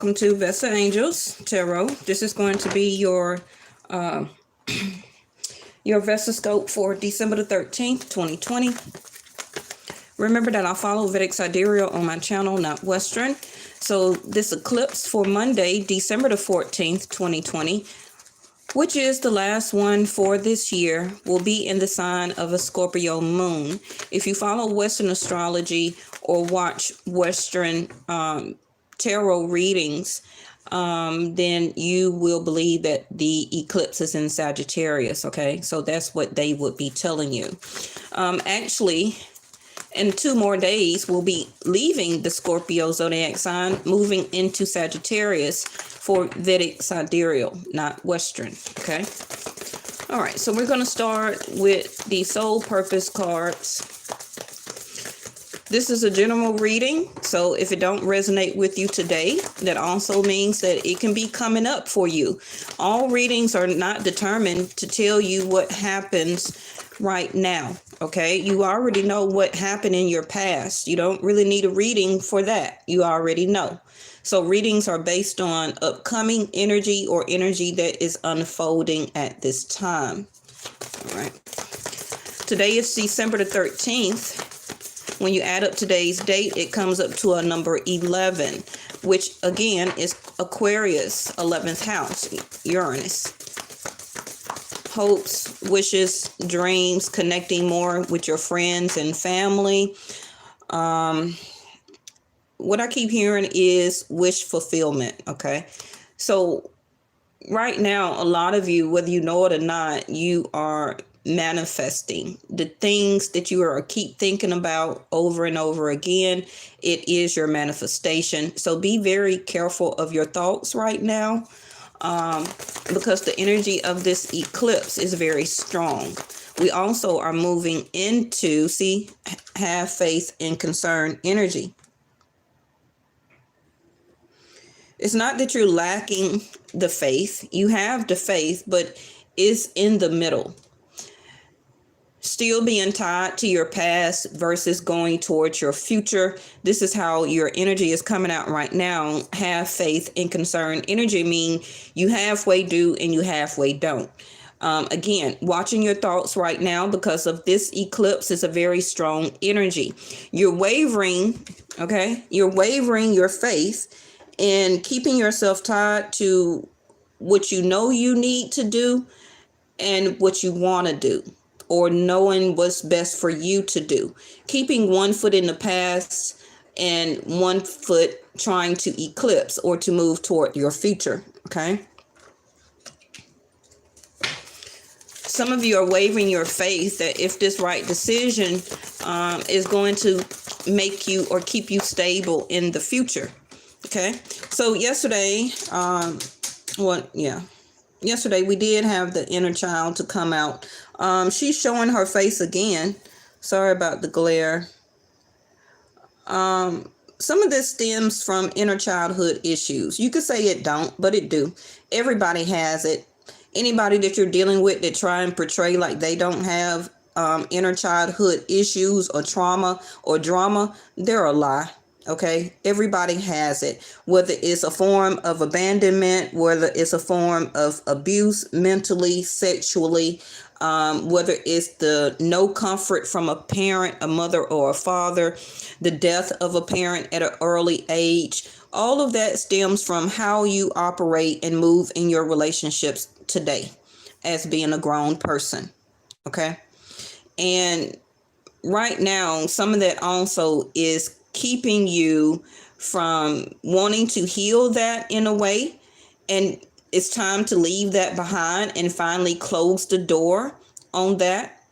Welcome to Vestaangelstarot. This is going to be your Vesta scope for December the 13th, 2020. Remember that I follow Vedic Sidereal on my channel, not Western. So this eclipse for Monday, December the 14th, 2020, which is the last one for this year, will be in the sign of a Scorpio moon. If you follow Western astrology or watch Western tarot readings, then you will believe that the eclipse is in Sagittarius. Okay, so that's what they would be telling you. Actually, in 2 more days, we'll be leaving the Scorpio zodiac sign, moving into Sagittarius for Vedic Sidereal, not Western. Okay. All right. So we're going to start with the Soul Purpose cards. This is a general reading, so if it don't resonate with you today, that also means that it can be coming up for you. All readings are not determined to tell you what happens right now, okay? You already know what happened in your past. You don't really need a reading for that. You already know. So readings are based on upcoming energy or energy that is unfolding at this time. All right. Today is December the 13th. When you add up today's date, it comes up to a number 11, which again is Aquarius, 11th house, Uranus. Hopes, wishes, dreams, connecting more with your friends and family. What I keep hearing is wish fulfillment, okay? So right now, a lot of you, whether you know it or not, you are manifesting the things that you are keep thinking about over and over again. It is your manifestation. So be very careful of your thoughts right now, because the energy of this eclipse is very strong. We also are moving into, have faith and concern energy. It's not that you're lacking the faith. You have the faith, but it's in the middle. Still being tied to your past versus going towards your future. This is how your energy is coming out right now. Have faith and concern energy mean you halfway do and you halfway don't. Again, watching your thoughts right now because of this eclipse is a very strong energy. You're wavering, okay? You're wavering your faith and keeping yourself tied to what you know you need to do and what you want to do, or knowing what's best for you to do. Keeping one foot in the past and one foot trying to eclipse or to move toward your future, okay? Some of you are wavering your faith that if this right decision is going to make you or keep you stable in the future, okay? So yesterday, yesterday we did have the inner child to come out. She's showing her face again. Sorry about the glare. Some of this stems from inner childhood issues. You could say it don't, but it do. Everybody has it. Anybody that you're dealing with that try and portray like they don't have inner childhood issues or trauma or drama, they're a lie. Okay, everybody has it, whether it's a form of abandonment, whether it's a form of abuse mentally, sexually, whether it's the no comfort from a parent, a mother or a father, the death of a parent at an early age. All of that stems from how you operate and move in your relationships today as being a grown person. Okay. And right now, some of that also is keeping you from wanting to heal that in a way. And it's time to leave that behind and finally close the door on that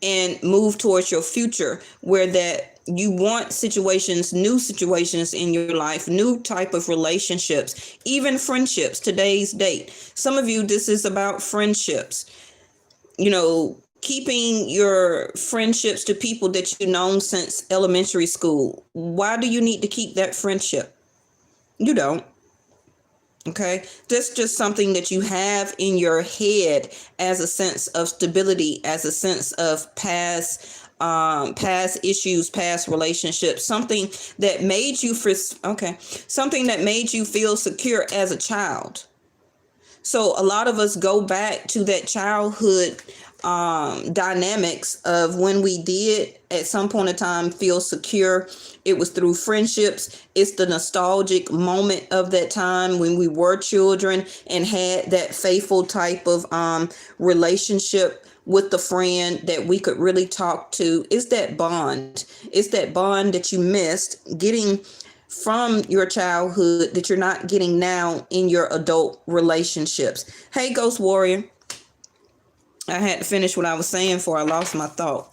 and move towards your future, where that you want situations, new situations in your life, new type of relationships, even friendships, today's date. Some of you, this is about friendships, keeping your friendships to people that you've known since elementary school. Why do you need to keep that friendship? You don't. Okay, that's just something that you have in your head as a sense of stability, as a sense of past past issues, past relationships, something that made you something that made you feel secure as a child. So a lot of us go back to that childhood dynamics of when we did at some point in time feel secure. It was through friendships. It's the nostalgic moment of that time when we were children and had that faithful type of relationship with the friend that we could really talk to. It's that bond. It's that bond that you missed getting from your childhood that you're not getting now in your adult relationships. Hey, Ghost Warrior. I had to finish what I was saying before I lost my thought.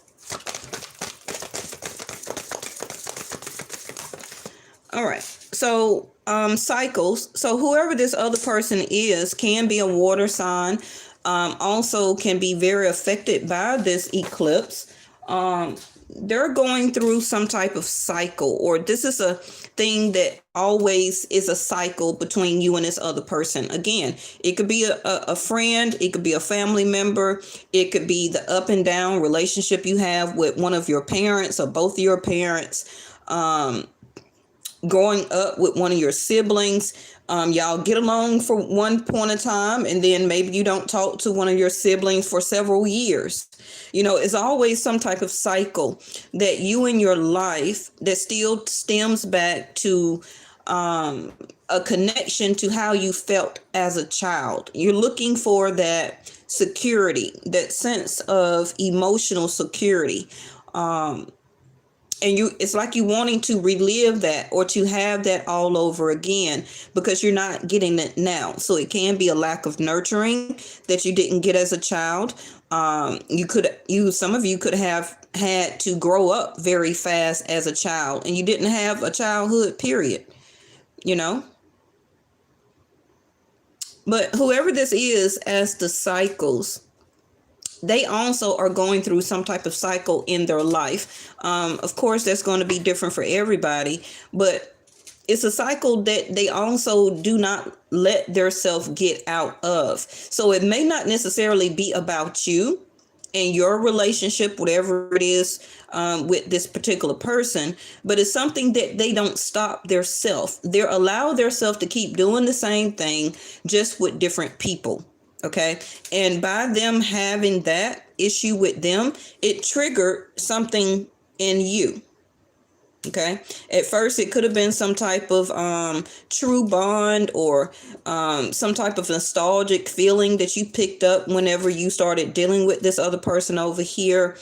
All right. So, cycles. So whoever this other person is can be a water sign. Also can be very affected by this eclipse. They're going through some type of cycle, or this is a thing that always is a cycle between you and this other person. Again, it could be a friend, it could be a family member, it could be the up and down relationship you have with one of your parents or both of your parents, growing up with one of your siblings. Y'all get along for one point of time, and then maybe you don't talk to one of your siblings for several years. It's always some type of cycle that you in your life that still stems back to a connection to how you felt as a child. You're looking for that security, that sense of emotional security. And it's like you wanting to relive that or to have that all over again because you're not getting it now. So it can be a lack of nurturing that you didn't get as a child. Some of you could have had to grow up very fast as a child and you didn't have a childhood period, But whoever this is as the cycles, they also are going through some type of cycle in their life. Of course, that's going to be different for everybody, but it's a cycle that they also do not let their self get out of. So it may not necessarily be about you and your relationship, whatever it is, with this particular person, but it's something that they don't stop their self. They allow their self to keep doing the same thing, just with different people. Okay. And by them having that issue with them, it triggered something in you. Okay. At first, it could have been some type of true bond or some type of nostalgic feeling that you picked up whenever you started dealing with this other person over here.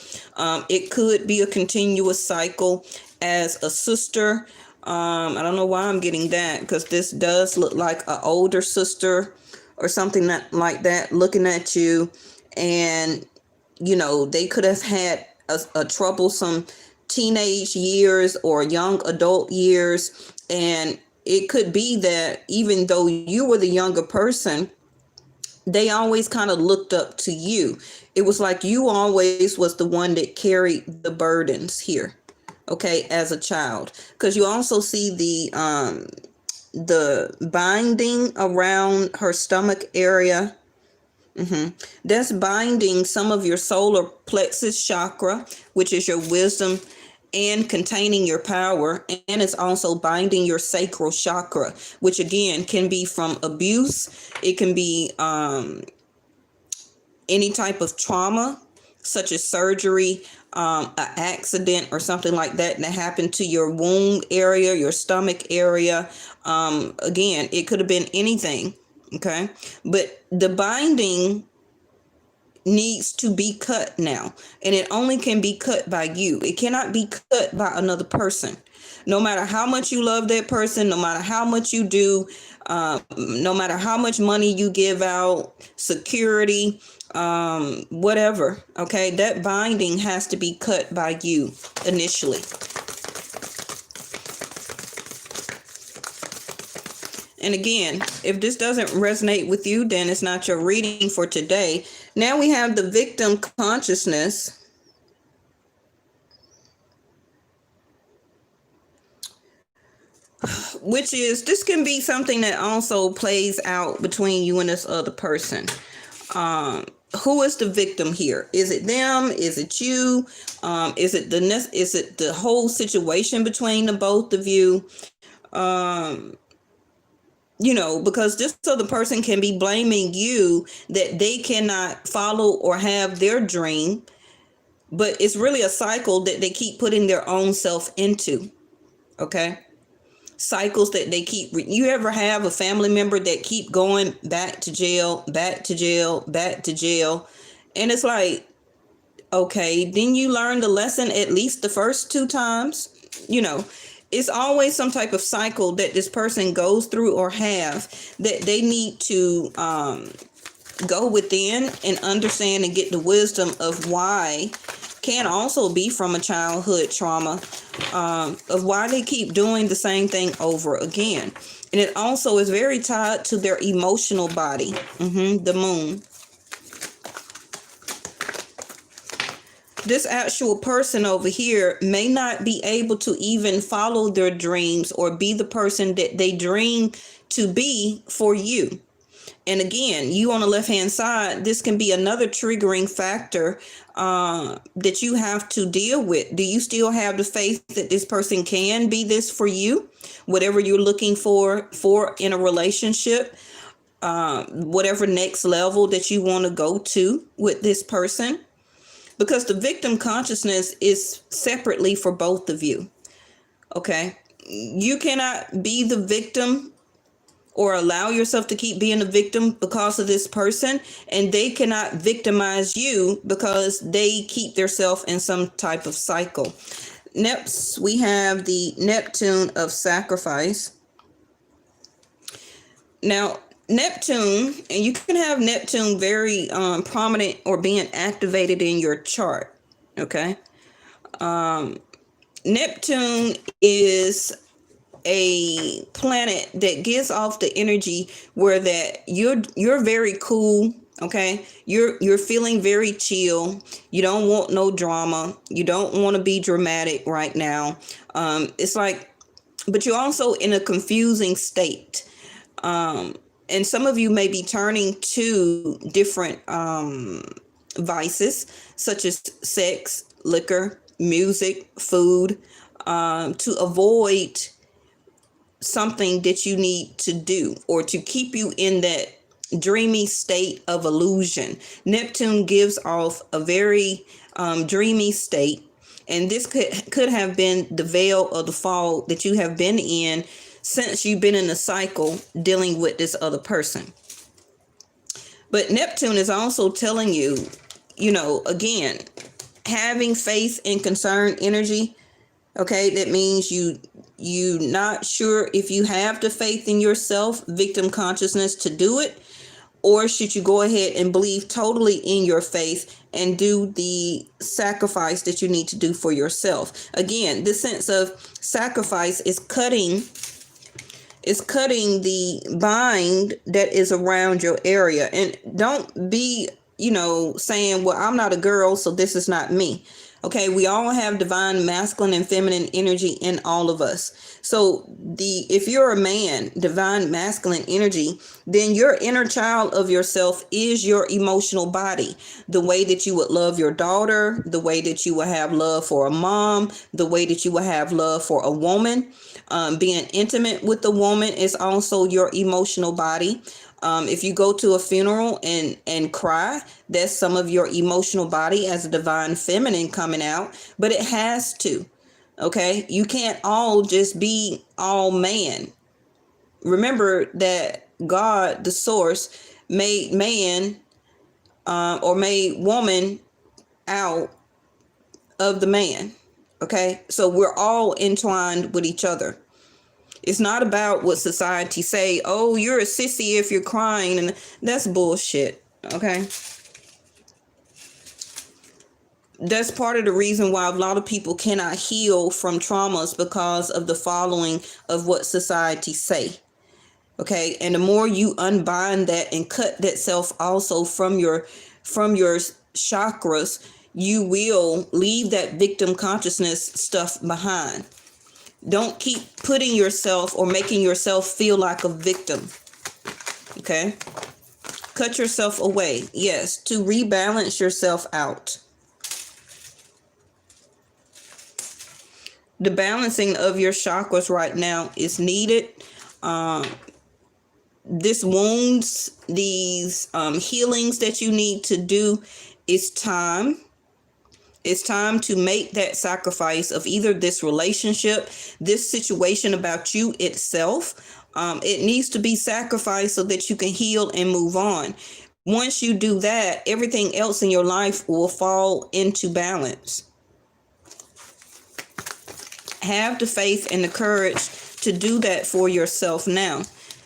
It could be a continuous cycle as a sister. I don't know why I'm getting that, because this does look like an older sister or something like that looking at you, and they could have had a troublesome teenage years or young adult years, and it could be that even though you were the younger person, they always kind of looked up to you. It was like you always was the one that carried the burdens here, okay, as a child, because you also see the binding around her stomach area. That's binding some of your solar plexus chakra, which is your wisdom and containing your power. And it's also binding your sacral chakra, which again can be from abuse. It can be any type of trauma, such as surgery, an accident or something like that happened to your womb area, your stomach area. Again, it could have been anything. Okay. But the binding needs to be cut now, and it only can be cut by you. It cannot be cut by another person. No matter how much you love that person, no matter how much you do, no matter how much money you give out, security, whatever. Okay. That binding has to be cut by you initially. And again, if this doesn't resonate with you, then it's not your reading for today. Now we have the victim consciousness. Which is, this can be something that also plays out between you and this other person. who is the victim here? Is it them? Is it you? Is it the whole situation between the both of you? Because this other person can be blaming you that they cannot follow or have their dream, but it's really a cycle that they keep putting their own self into. Okay. Cycles that they keep. You ever have a family member that keep going back to jail, back to jail, back to jail? And it's like, okay, then you learn the lesson at least the first 2 times. It's always some type of cycle that this person goes through or have that they need to go within and understand and get the wisdom of why. Can also be from a childhood trauma of why they keep doing the same thing over again. And it also is very tied to their emotional body, the moon. This actual person over here may not be able to even follow their dreams or be the person that they dream to be for you. And again, you on the left-hand side, this can be another triggering factor that you have to deal with. Do you still have the faith that this person can be this for you? Whatever you're looking for in a relationship, whatever next level that you want to go to with this person. Because the victim consciousness is separately for both of you. Okay? You cannot be the victim or allow yourself to keep being a victim because of this person, and they cannot victimize you because they keep themselves in some type of cycle. Next, we have the Neptune of sacrifice. Now, Neptune, and you can have Neptune very prominent or being activated in your chart. Okay. Neptune is a planet that gives off the energy where that you're very cool. Okay. You're feeling very chill. You don't want no drama. You don't want to be dramatic right now. It's like, but you're also in a confusing state. And some of you may be turning to different vices such as sex, liquor, music, food, to avoid something that you need to do or to keep you in that dreamy state of illusion. Neptune gives off a very dreamy state, and this could have been the veil of the fog that you have been in since you've been in a cycle dealing with this other person. But Neptune is also telling you, again, having faith in concern energy. Okay, that means you not sure if you have the faith in yourself, victim consciousness, to do it, or should you go ahead and believe totally in your faith and do the sacrifice that you need to do for yourself. Again, this sense of sacrifice is cutting the bind that is around your area. And don't be, saying, well, I'm not a girl, so this is not me. Okay, we all have divine masculine and feminine energy in all of us. So if you're a man, divine masculine energy, then your inner child of yourself is your emotional body. The way that you would love your daughter, the way that you will have love for a mom, the way that you will have love for a woman. Being intimate with a woman is also your emotional body. If you go to a funeral and cry, that's some of your emotional body as a divine feminine coming out, but it has to. Okay, you can't all just be all man. Remember that God, the source, made man or made woman out of the man. Okay, so we're all entwined with each other. It's not about what society say. Oh, you're a sissy if you're crying, and that's bullshit. Okay. That's part of the reason why a lot of people cannot heal from traumas, because of the following of what society say. Okay. And the more you unbind that and cut that self also from your chakras, you will leave that victim consciousness stuff behind. Don't keep putting yourself or making yourself feel like a victim. Okay. Cut yourself away. Yes, to rebalance yourself out. The balancing of your chakras right now is needed. This wounds, these healings that you need to do, is time. It's time to make that sacrifice of either this relationship, this situation about you itself. It needs to be sacrificed so that you can heal and move on. Once you do that, everything else in your life will fall into balance. Have the faith and the courage to do that for yourself now.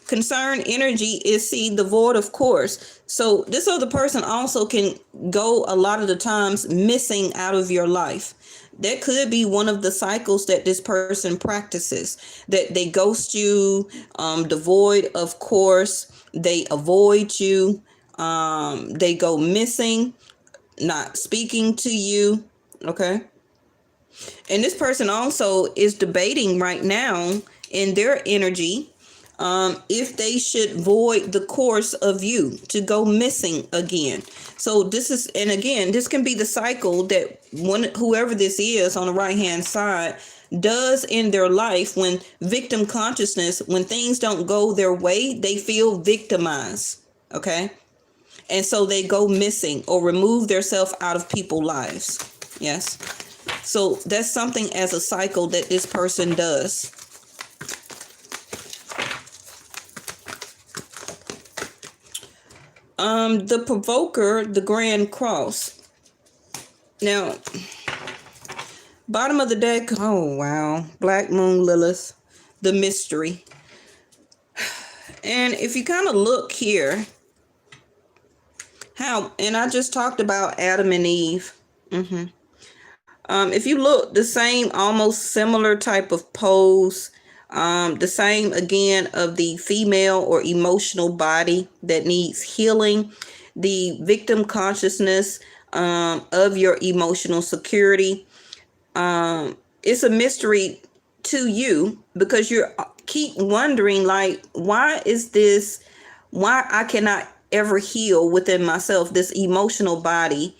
Concern energy is, see, the void, of course. So this other person also can go a lot of the times missing out of your life. That could be one of the cycles that this person practices, that they ghost you, the void, of course, they avoid you, they go missing, not speaking to you. Okay. And this person also is debating right now in their energy if they should void the course of you, to go missing again. So this is, and again, this can be the cycle that whoever this is on the right hand side does in their life. When victim consciousness, when things don't go their way, they feel victimized. Okay. And so they go missing or remove themselves out of people's lives. Yes. So that's something as a cycle that this person does. The provoker, the Grand Cross. Now, bottom of the deck. Oh, wow. Black Moon Lilith, the mystery. And if you kind of look here, and I just talked about Adam and Eve. If you look, the same, almost similar type of pose, the same again of the female or emotional body that needs healing, the victim consciousness of your emotional security. It's a mystery to you because you keep wondering, like, why I cannot ever heal within myself, this emotional body,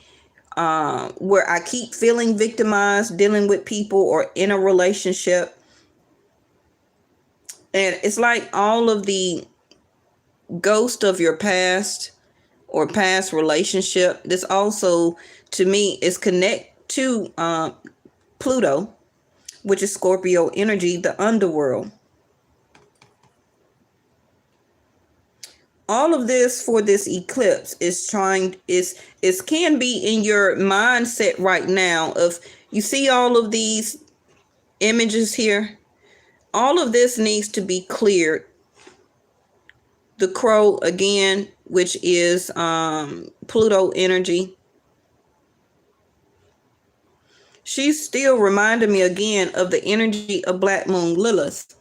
where I keep feeling victimized, dealing with people or in a relationship. And it's like all of the ghost of your past or past relationship. This also, to me, is connect to Pluto, which is Scorpio energy, the underworld. All of this for this eclipse is can be in your mindset right now of, you see all of these images here. All of this needs to be cleared. The crow again, which is Pluto energy. She's still reminding me again of the energy of Black Moon Lilith.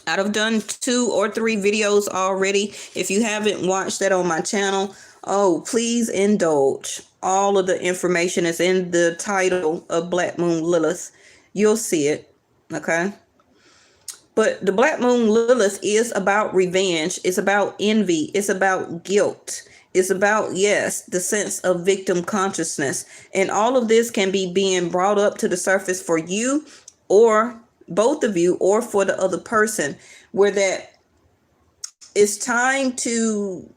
I've done 2 or 3 videos already. If you haven't watched that on my channel, please indulge. All of the information is in the title of Black Moon Lilith. You'll see it. Okay. But the Black Moon Lilith is about revenge. It's about envy. It's about guilt. It's about, yes, the sense of victim consciousness. And all of this can be being brought up to the surface for you, or both of you, or for the other person, where that it's time to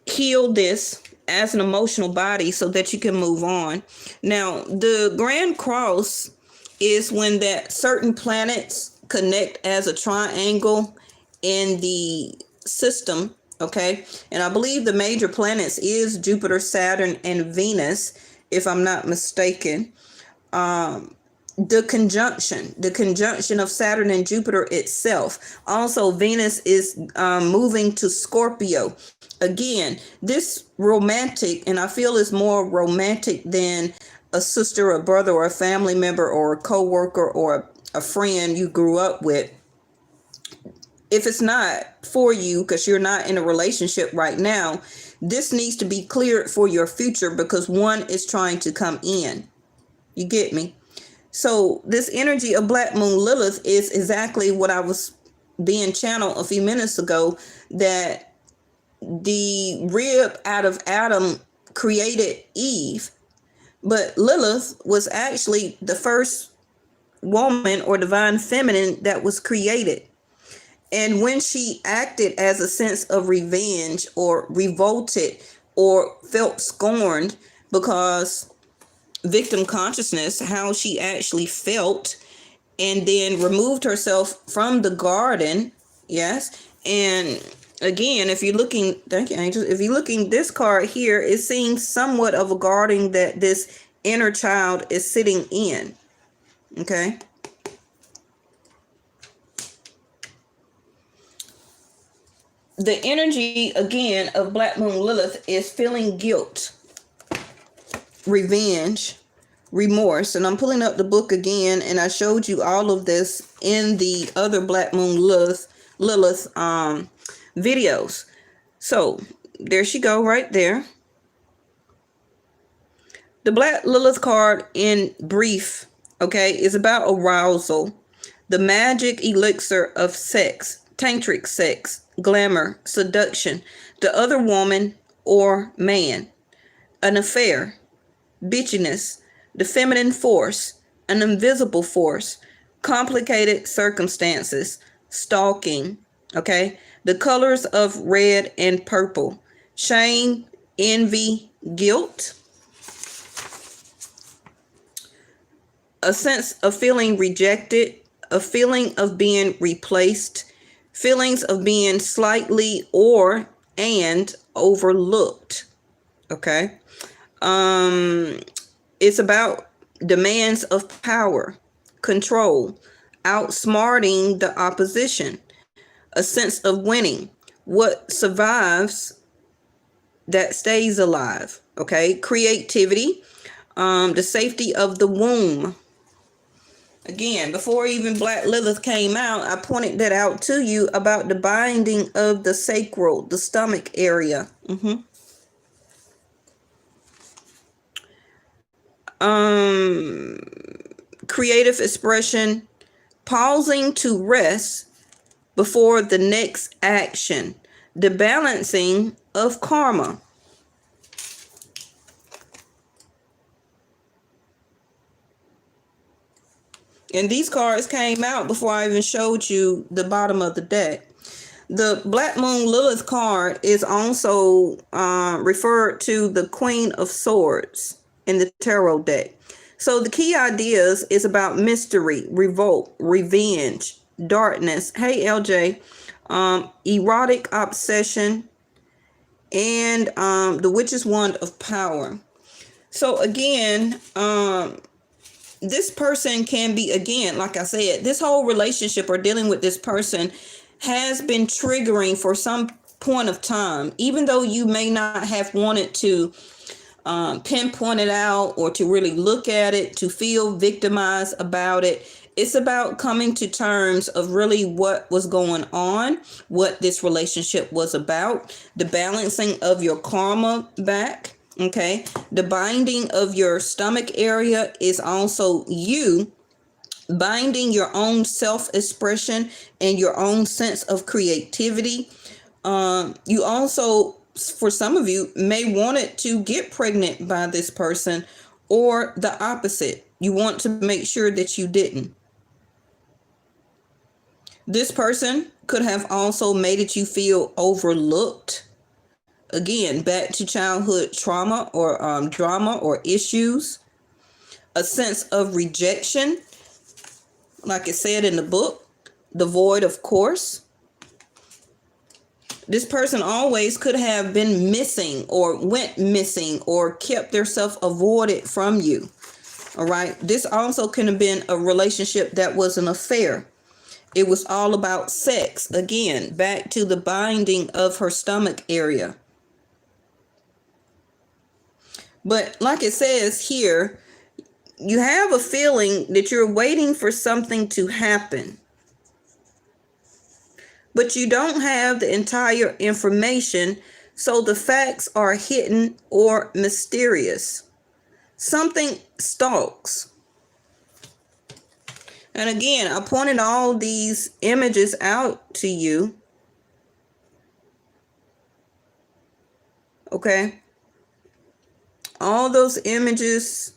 heal this as an emotional body so that you can move on. Now, the Grand Cross is when that certain planets connect as a triangle in the system. Okay. And I believe the major planets is Jupiter, Saturn, and Venus, if I'm not mistaken. The conjunction of Saturn and Jupiter itself. Also, Venus is moving to Scorpio. Again, this romantic, and I feel it's more romantic than a sister, a brother, or a family member, or a co-worker, or a friend you grew up with. If it's not for you because you're not in a relationship right now, this needs to be cleared for your future, because one is trying to come in. You get me? So this energy of Black Moon Lilith is exactly what I was being channeled a few minutes ago, that the rib out of Adam created Eve, but Lilith was actually the first woman or divine feminine that was created. And when she acted as a sense of revenge or revolted or felt scorned because victim consciousness, how she actually felt, and then removed herself from the garden. Yes. And again, if you're looking, thank you, angels, if you're looking, this card here is seeing somewhat of a garden that this inner child is sitting in. Okay. The energy, again, of Black Moon Lilith is feeling guilt, revenge, remorse. And I'm pulling up the book again, and I showed you all of this in the other Black Moon Lilith videos. So there she go right there. The Black Lilith card, in brief, okay, is about arousal, the magic elixir of sex, tantric sex, glamour, seduction, the other woman or man, an affair, bitchiness, the feminine force, an invisible force, complicated circumstances, stalking, okay, the colors of red and purple, shame, envy, guilt, a sense of feeling rejected, a feeling of being replaced, feelings of being slightly and overlooked. Okay. It's about demands of power, control, outsmarting the opposition, a sense of winning. What survives, that stays alive. Okay. Creativity, the safety of the womb. Again, before even Black Lilith came out, I pointed that out to you about the binding of the sacral, the stomach area. Creative expression, pausing to rest before the next action, the balancing of karma. And these cards came out before I even showed you the bottom of the deck. The Black Moon Lilith card is also referred to the Queen of Swords in the tarot deck. So the key ideas is about mystery, revolt, revenge, darkness. Hey, LJ. Erotic obsession, and the Witch's Wand of Power. So again, this person can be, again, like I said, this whole relationship or dealing with this person has been triggering for some point of time, even though you may not have wanted to pinpoint it out or to really look at it, to feel victimized about it. It's about coming to terms of really what was going on, what this relationship was about, the balancing of your karma back. Okay, the binding of your stomach area is also you binding your own self-expression and your own sense of creativity. You also, for some of you, may want it to get pregnant by this person, or the opposite. You want to make sure that you didn't. This person could have also made it you feel overlooked. Again, back to childhood trauma or drama or issues. A sense of rejection, like it said in the book, the void of course. This person always could have been missing or went missing or kept themselves avoided from you. All right. This also could have been a relationship that was an affair. It was all about sex. Again, back to the binding of her stomach area. But like it says here, you have a feeling that you're waiting for something to happen, but you don't have the entire information, so the facts are hidden or mysterious. Something stalks. And again, I pointed all these images out to you. Okay. All those images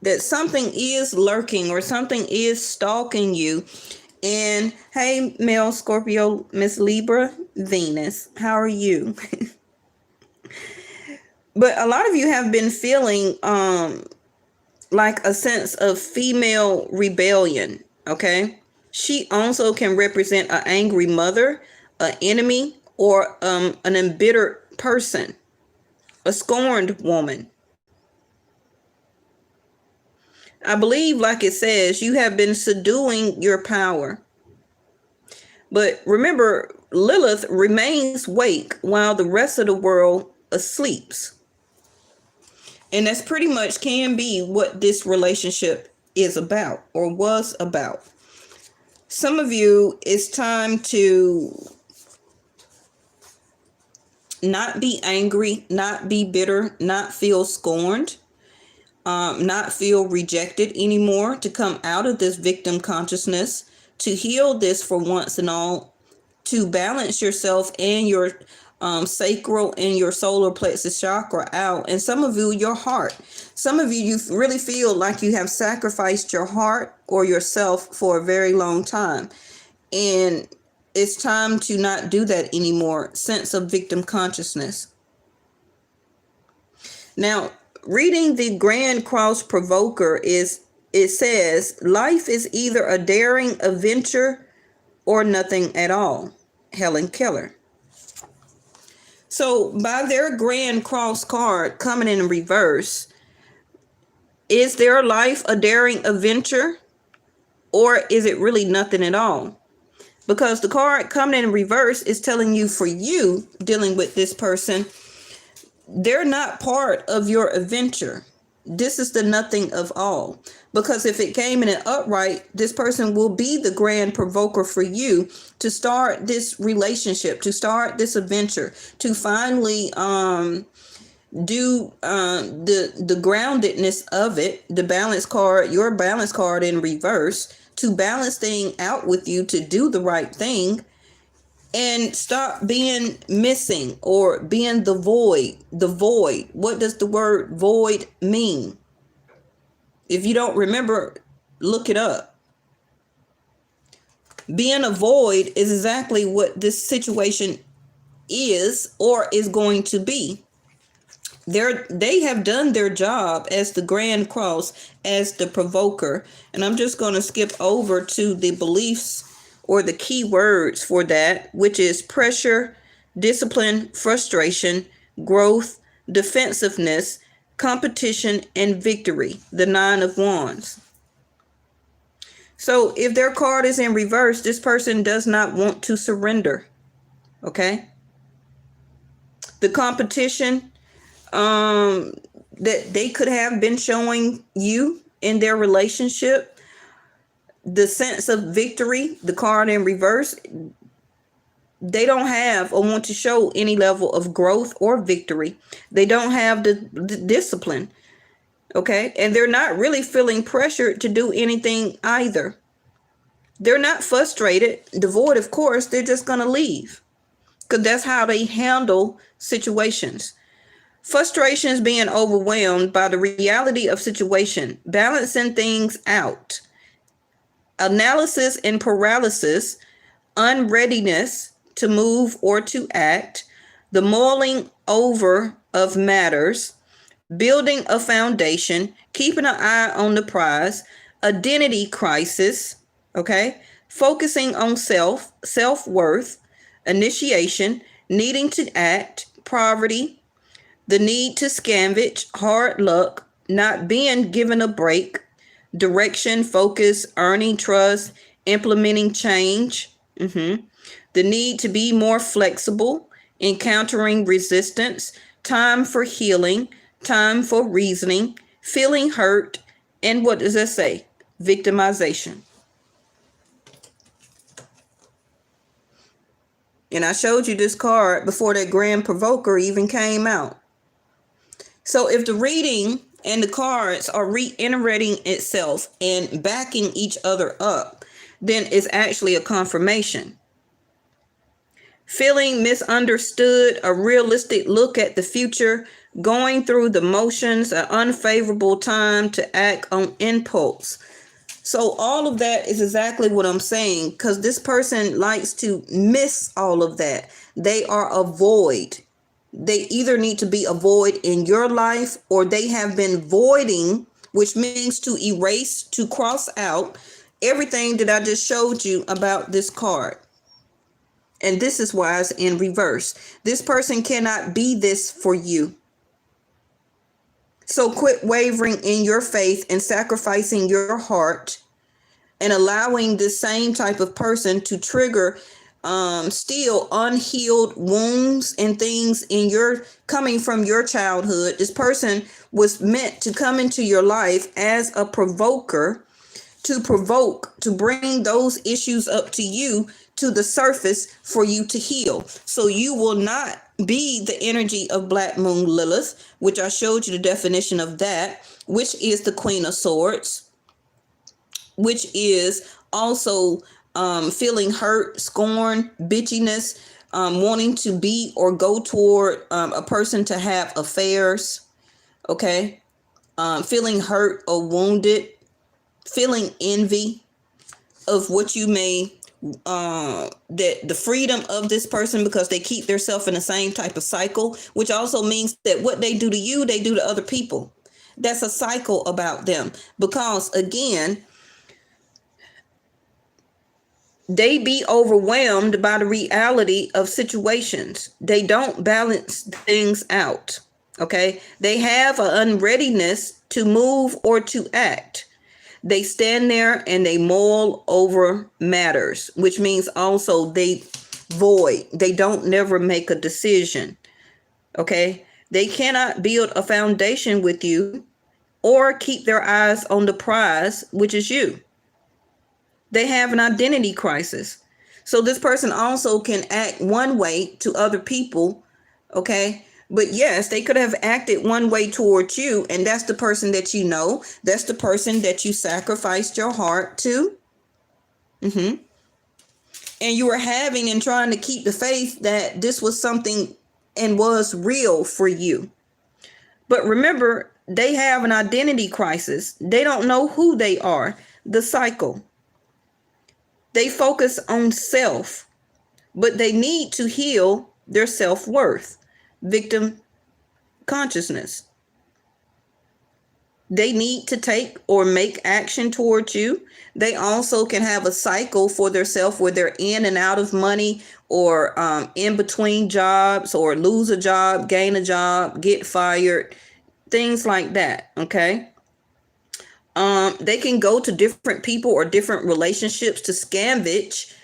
that something is lurking or something is stalking you. And hey, male Scorpio, Miss Libra, Venus, how are you? But a lot of you have been feeling like a sense of female rebellion. Okay. She also can represent an angry mother, an enemy, or an embittered person, a scorned woman. I believe, like it says, you have been subduing your power. But remember, Lilith remains awake while the rest of the world sleeps. And that's pretty much can be what this relationship is about or was about. Some of you, it's time to not be angry, not be bitter, not feel scorned, not feel rejected anymore, to come out of this victim consciousness, to heal this for once and all, to balance yourself and your sacral and your solar plexus chakra out. And some of you, your heart. Some of you, you really feel like you have sacrificed your heart or yourself for a very long time. And it's time to not do that anymore. Sense of victim consciousness. Now, reading the Grand Cross Provoker it says, life is either a daring adventure or nothing at all. Helen Keller. So by their Grand Cross card coming in reverse, is their life a daring adventure or is it really nothing at all? Because the card coming in reverse is telling you, for you dealing with this person, they're not part of your adventure. This is the nothing of all. Because if it came in an upright, this person will be the grand provoker for you to start this relationship, to start this adventure, to finally do the groundedness of it, the balance card, your balance card in reverse, to balance things out with you, to do the right thing. And stop being missing or being the void. The void. What does the word void mean? If you don't remember, look it up. Being a void is exactly what this situation is or is going to be. They have done their job as the Grand Cross, as the provoker. And I'm just going to skip over to the beliefs or the key words for that, which is pressure, discipline, frustration, growth, defensiveness, competition, and victory. The Nine of Wands. So if their card is in reverse, this person does not want to surrender. Okay? The competition that they could have been showing you in their relationship, the sense of victory, the card in reverse, they don't have or want to show any level of growth or victory. They don't have the discipline. Okay. And they're not really feeling pressured to do anything either. They're not frustrated, devoid, of course. They're just going to leave because that's how they handle situations. Frustrations, being overwhelmed by the reality of situation, balancing things out. Analysis and paralysis, unreadiness to move or to act, the mulling over of matters, building a foundation, keeping an eye on the prize, identity crisis, okay, focusing on self-worth, initiation, needing to act, poverty, the need to scavenge, hard luck, not being given a break, direction, focus, earning trust, implementing change, the need to be more flexible, encountering resistance, time for healing, time for reasoning, feeling hurt, and what does that say? Victimization. And I showed you this card before that Grand Provoker even came out. So if the reading and the cards are reiterating itself and backing each other up, then it's actually a confirmation. Feeling misunderstood, a realistic look at the future, going through the motions, an unfavorable time to act on impulse. So all of that is exactly what I'm saying, because this person likes to miss all of that. They are a void. They either need to be a void in your life, or they have been voiding, which means to erase, to cross out everything that I just showed you about this card. And this is why it's in reverse. This person cannot be this for you. So quit wavering in your faith and sacrificing your heart and allowing this same type of person to trigger still unhealed wounds and things in your coming from your childhood. This person was meant to come into your life as a provoker, to provoke, to bring those issues up to you, to the surface for you to heal. So you will not be the energy of Black Moon Lilith, which I showed you the definition of that, which is the Queen of Swords, which is also feeling hurt, scorn, bitchiness, wanting to be or go toward a person to have affairs, okay? Feeling hurt or wounded, feeling envy of what you may, that the freedom of this person, because they keep themselves in the same type of cycle, which also means that what they do to you, they do to other people. That's a cycle about them, because again, they be overwhelmed by the reality of situations. They don't balance things out. Okay. They have an unreadiness to move or to act. They stand there and they mull over matters, which means also they void. They don't never make a decision. Okay. They cannot build a foundation with you or keep their eyes on the prize, which is you. They have an identity crisis. So this person also can act one way to other people. Okay. But yes, they could have acted one way towards you, and that's the person that you know. That's the person that you sacrificed your heart to. And you were having and trying to keep the faith that this was something and was real for you. But remember, they have an identity crisis. They don't know who they are. The cycle. They focus on self, but they need to heal their self-worth. Victim consciousness. They need to take or make action towards you. They also can have a cycle for themselves where they're in and out of money, or in between jobs, or lose a job, gain a job, get fired, things like that. Okay. They can go to different people or different relationships to scavenge.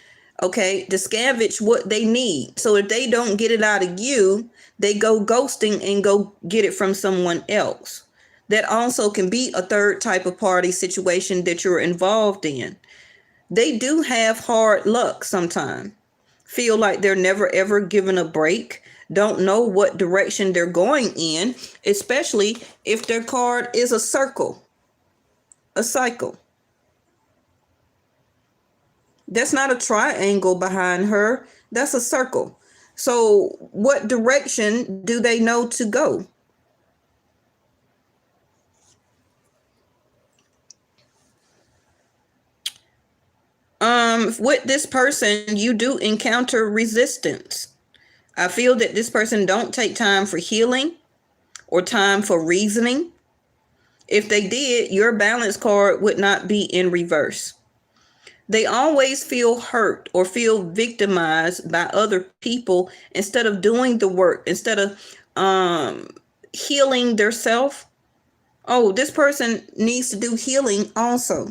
Okay, to scavenge what they need. So if they don't get it out of you, they go ghosting and go get it from someone else. That also can be a third type of party situation that you're involved in. They do have hard luck sometimes. Feel like they're never ever given a break. Don't know what direction they're going in, especially if their card is a circle, a cycle. That's not a triangle behind her. That's a circle. So what direction do they know to go? With this person, you do encounter resistance. I feel that this person don't take time for healing or time for reasoning. If they did, your balance card would not be in reverse. They always feel hurt or feel victimized by other people instead of doing the work, instead of healing their self. Oh, this person needs to do healing also.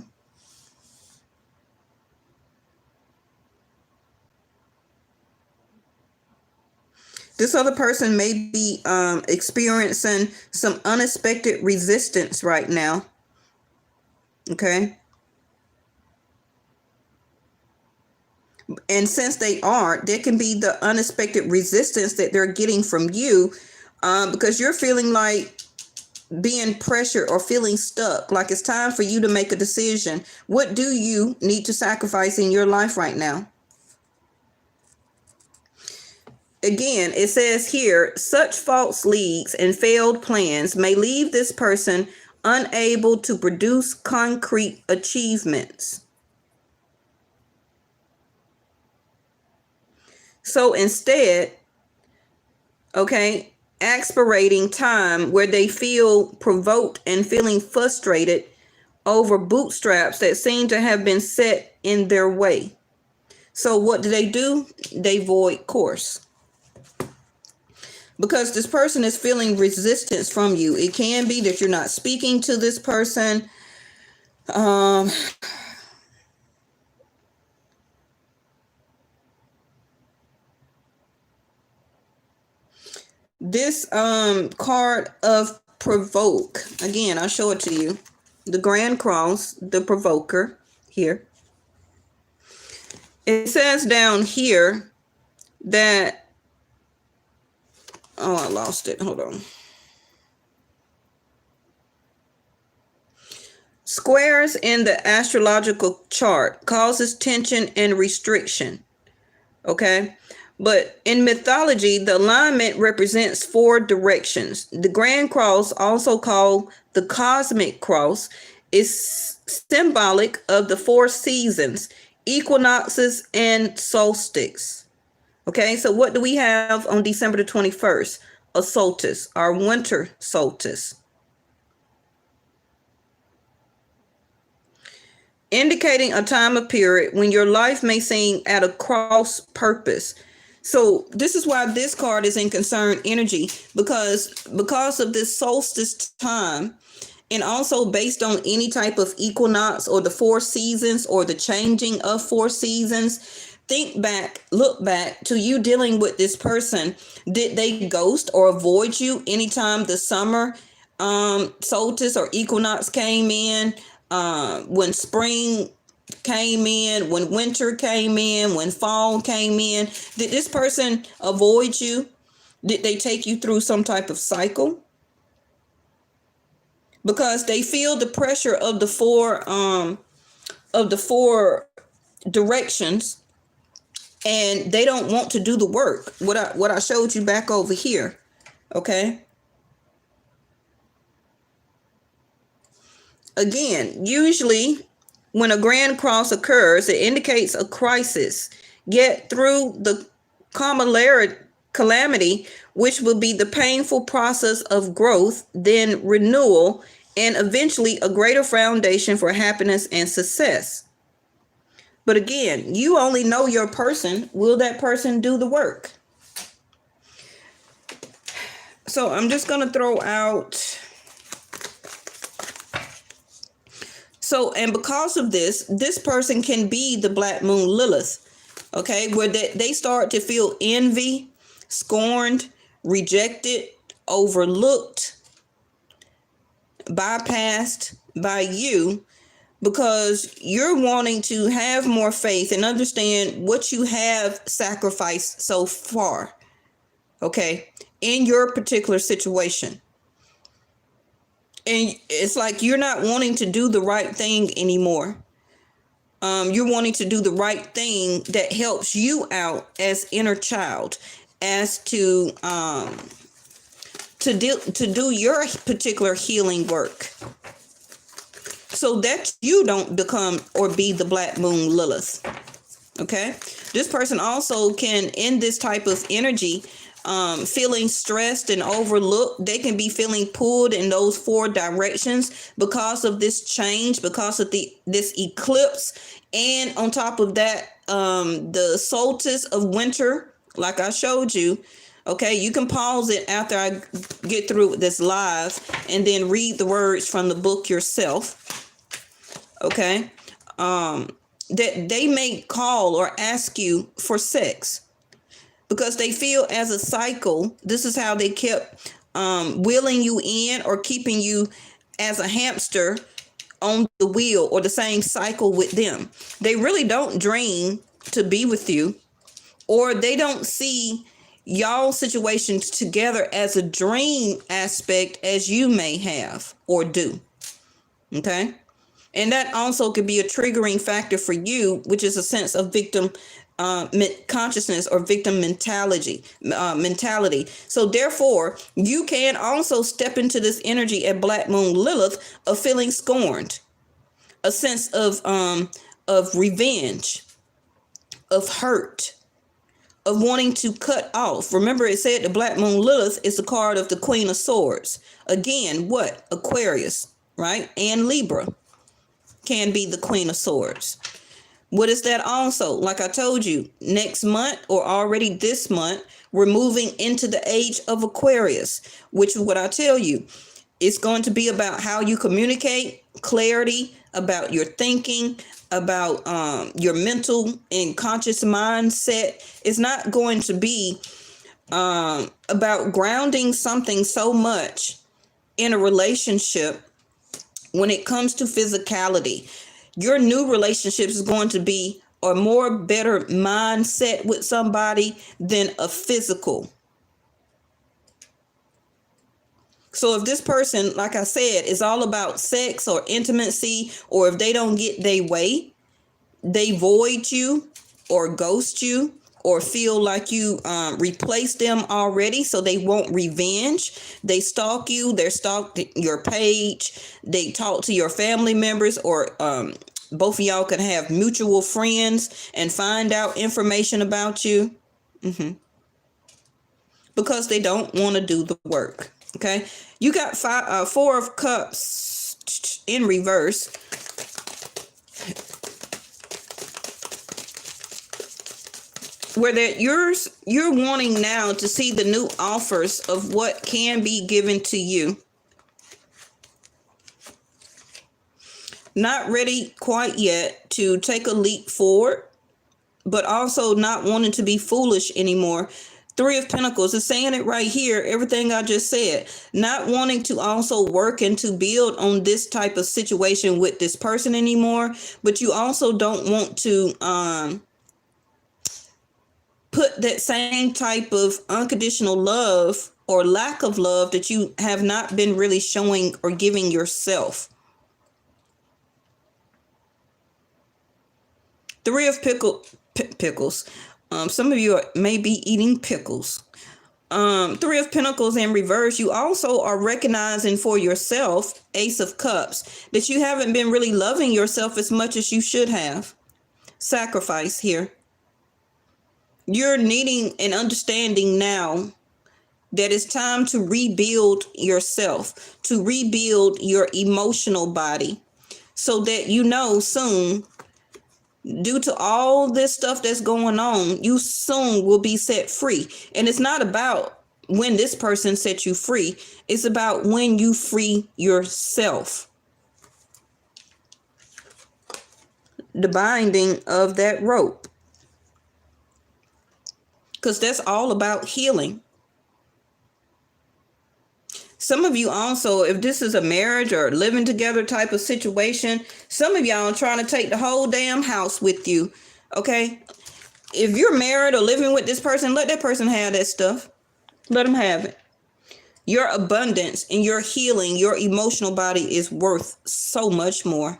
This other person may be experiencing some unexpected resistance right now. Okay. And since they are, there can be the unexpected resistance that they're getting from you, because you're feeling like being pressured or feeling stuck, like it's time for you to make a decision. What do you need to sacrifice in your life right now? Again, it says here, such false leads and failed plans may leave this person unable to produce concrete achievements. So instead, okay, aspirating time where they feel provoked and feeling frustrated over bootstraps that seem to have been set in their way. So what do? They void course. Because this person is feeling resistance from you. It can be that you're not speaking to this person. This card of provoke. Again, I'll show it to you. The Grand Cross, the provoker here. It says down here that, oh, I lost it. Hold on. Squares in the astrological chart causes tension and restriction. Okay. But in mythology, the alignment represents 4 directions. The Grand Cross, also called the Cosmic Cross, is symbolic of the 4 seasons, equinoxes, and solstice. Okay, so what do we have on December the 21st? A solstice, our winter solstice. Indicating a time of period when your life may seem at a cross purpose. So this is why this card is in concerned energy, because of this solstice time, and also based on any type of equinox or the 4 seasons or the changing of 4 seasons. Think back, look back to you dealing with this person. Did they ghost or avoid you anytime the summer solstice or equinox came in, when spring came in, when winter came in, when fall came in? Did this person avoid you? Did they take you through some type of cycle? Because they feel the pressure of the four directions, and they don't want to do the work. What I showed you back over here. Okay. Again, usually when a Grand Cross occurs, it indicates a crisis. Yet through the calamity, which will be the painful process of growth, then renewal, and eventually a greater foundation for happiness and success. But again, you only know your person. Will that person do the work? So I'm just going to throw out. So, and because of this person can be the Black Moon Lilith, okay, where they start to feel envy, scorned, rejected, overlooked, bypassed by you, because you're wanting to have more faith and understand what you have sacrificed so far, okay, in your particular situation. And it's like you're not wanting to do the right thing anymore. You're wanting to do the right thing that helps you out as inner child, as to do your particular healing work, so that you don't become or be the Black Moon Lilith. Okay, this person also can, in this type of energy, feeling stressed and overlooked. They can be feeling pulled in those 4 directions because of this change, because of this eclipse, and on top of that, the solstice of winter, like I showed you. Okay, you can pause it after I get through with this live and then read the words from the book yourself. Okay, that they may call or ask you for sex, because they feel as a cycle, this is how they kept wheeling you in or keeping you as a hamster on the wheel, or the same cycle with them. They really don't dream to be with you, or they don't see y'all situations together as a dream aspect as you may have or do. Okay. And that also could be a triggering factor for you, which is a sense of victim consciousness or victim mentality. So therefore, you can also step into this energy at Black Moon Lilith of feeling scorned, a sense of revenge, of hurt, of wanting to cut off. Remember, it said the Black Moon Lilith is the card of the Queen of Swords. Again, what? Aquarius, right? And Libra can be the Queen of Swords. What is that also? Like I told you, next month or already this month, we're moving into the age of Aquarius, which is what I tell you. It's going to be about how you communicate, clarity, about your thinking, about your mental and conscious mindset. It's not going to be about grounding something so much in a relationship. When it comes to physicality, your new relationship is going to be a more better mindset with somebody than a physical. So if this person, like I said, is all about sex or intimacy, or if they don't get their way, they void you or ghost you, or feel like you replaced them already, so they want revenge. They stalk you. They stalk your page. They talk to your family members, or both of y'all can have mutual friends and find out information about you. Because they don't want to do the work. Okay, you got Four of Cups in reverse. Where that you're wanting now to see the new offers of what can be given to you. Not ready quite yet to take a leap forward, but also not wanting to be foolish anymore. Three of Pentacles is saying it right here, everything I just said. Not wanting to also work and to build on this type of situation with this person anymore, but you also don't want to put that same type of unconditional love or lack of love that you have not been really showing or giving yourself. Three of pickles. Some of you may be eating pickles. Three of Pentacles in reverse. You also are recognizing for yourself, Ace of Cups, that you haven't been really loving yourself as much as you should have. Sacrifice here. You're needing and understanding now that it's time to rebuild yourself, to rebuild your emotional body, so that you know soon, due to all this stuff that's going on, you soon will be set free. And it's not about when this person sets you free. It's about when you free yourself. The binding of that rope. Because that's all about healing. Some of you also, if this is a marriage or living together type of situation, some of y'all are trying to take the whole damn house with you. Okay? If you're married or living with this person, let that person have that stuff. Let them have it. Your abundance and your healing, your emotional body is worth so much more.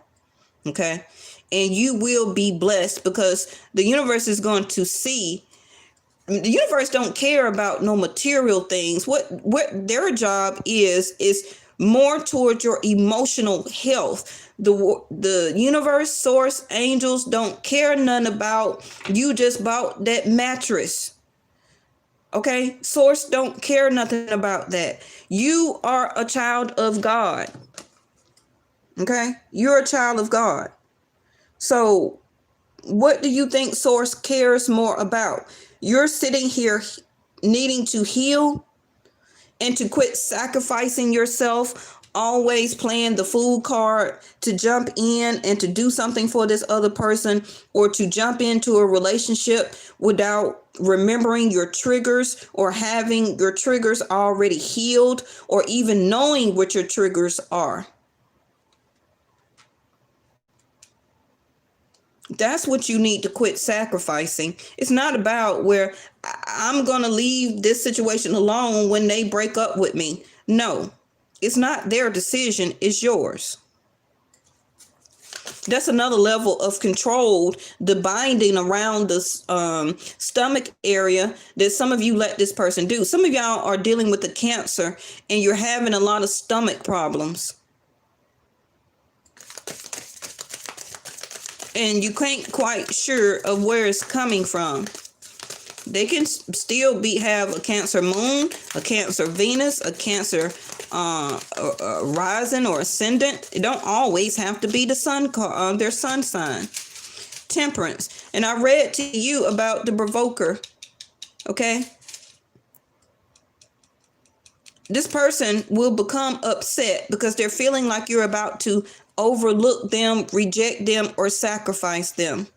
Okay? And you will be blessed, because the universe is going to see. The universe don't care about no material things. What their job is more towards your emotional health. The universe, source, angels don't care none about you just bought that mattress. Okay? Source don't care nothing about that. You are a child of God. Okay? You're a child of God. So what do you think source cares more about? You're sitting here needing to heal and to quit sacrificing yourself, always playing the fool card, to jump in and to do something for this other person, or to jump into a relationship without remembering your triggers, or having your triggers already healed, or even knowing what your triggers are. That's what you need to quit sacrificing. It's not about where I'm going to leave this situation alone when they break up with me. No, it's not their decision. It's yours. That's another level of control, the binding around the stomach area that some of you let this person do. Some of y'all are dealing with the cancer and you're having a lot of stomach problems. And you can't quite sure of where it's coming from. They can still have a Cancer moon, a Cancer Venus, a Cancer rising or ascendant. It don't always have to be the sun, their sun sign. Temperance. And I read to you about the provoker. Okay? This person will become upset because they're feeling like you're about to overlook them, reject them, or sacrifice them.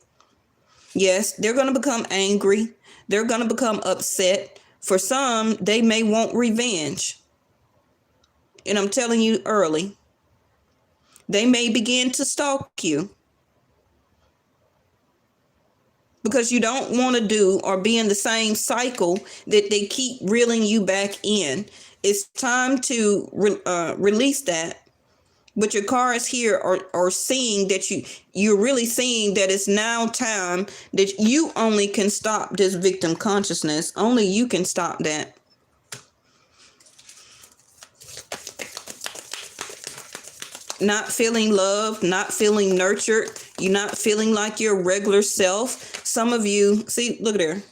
Yes, they're going to become angry. They're going to become upset. For some, they may want revenge. And I'm telling you early, they may begin to stalk you because you don't want to do or be in the same cycle that they keep reeling you back in. It's time to release that. But your cards here are seeing that you're really seeing that it's now time that you only can stop this victim consciousness. Only you can stop that. Not feeling loved, not feeling nurtured. You're not feeling like your regular self. Some of you, see, look at there.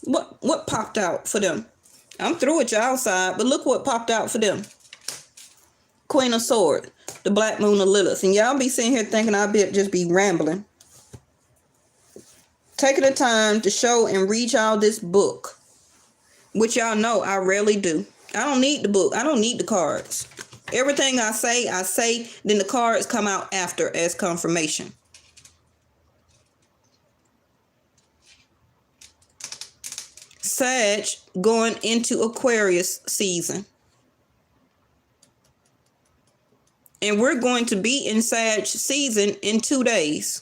What popped out for them? I'm through with y'all side, but look what popped out for them. Queen of Swords, the Black Moon of Lilith. And y'all be sitting here thinking I'll just be rambling. Taking the time to show and read y'all this book, which y'all know I rarely do. I don't need the book. I don't need the cards. Everything I say, then the cards come out after as confirmation. Sag going into Aquarius season. And we're going to be in Sag season in 2 days.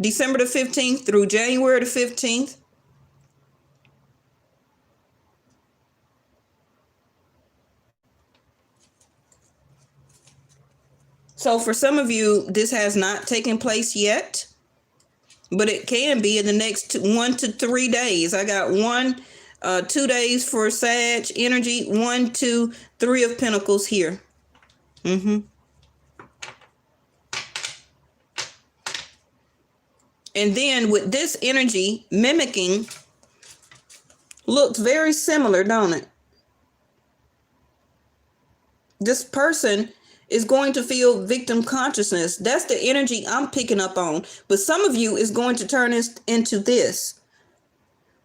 December the 15th through January the 15th. So for some of you, this has not taken place yet, but it can be in the next 1 to 3 days. I got 2 days for Sag energy, 1, 2, 3 of Pentacles here. And then with this energy mimicking, looks very similar, don't it? This person is going to feel victim consciousness. That's the energy I'm picking up on. But some of you is going to turn into this.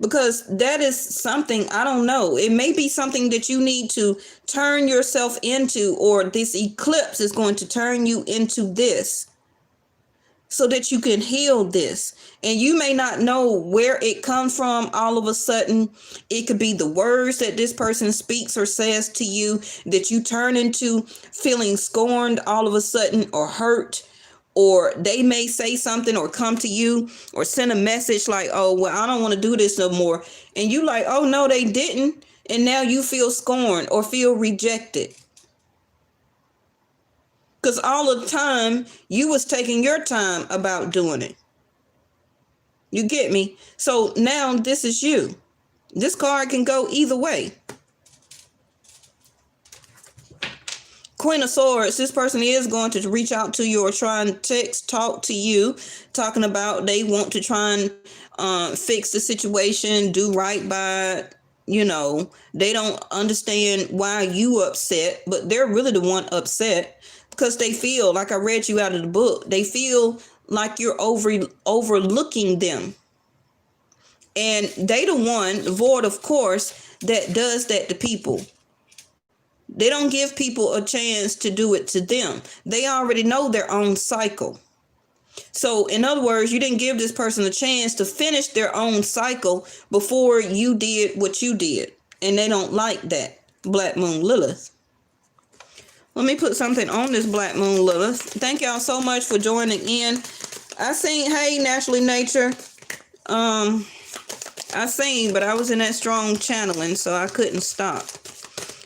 Because that is something, I don't know. It may be something that you need to turn yourself into, or this eclipse is going to turn you into this so that you can heal this. And you may not know where it comes from all of a sudden. It could be the words that this person speaks or says to you that you turn into feeling scorned all of a sudden, or hurt. Or they may say something or come to you or send a message like, oh, well, I don't want to do this no more. And you like, oh, no, they didn't. And now you feel scorned or feel rejected. Because all the time you was taking your time about doing it. You get me? So now this is you. This card can go either way. Queen of Swords, this person is going to reach out to you or try and talk to you, talking about they want to try and fix the situation, do right by, they don't understand why you upset, but they're really the one upset because they feel, like I read you out of the book, they feel like you're overlooking them. And they the one, void of course, that does that to people. They don't give people a chance to do it to them. They already know their own cycle. So in other words, you didn't give this person a chance to finish their own cycle before you did what you did. And they don't like that. Black Moon Lilith. Let me put something on this Black Moon Lilith. Thank y'all so much for joining in. I seen, hey, Naturally Nature. I seen, but I was in that strong channeling, so I couldn't stop.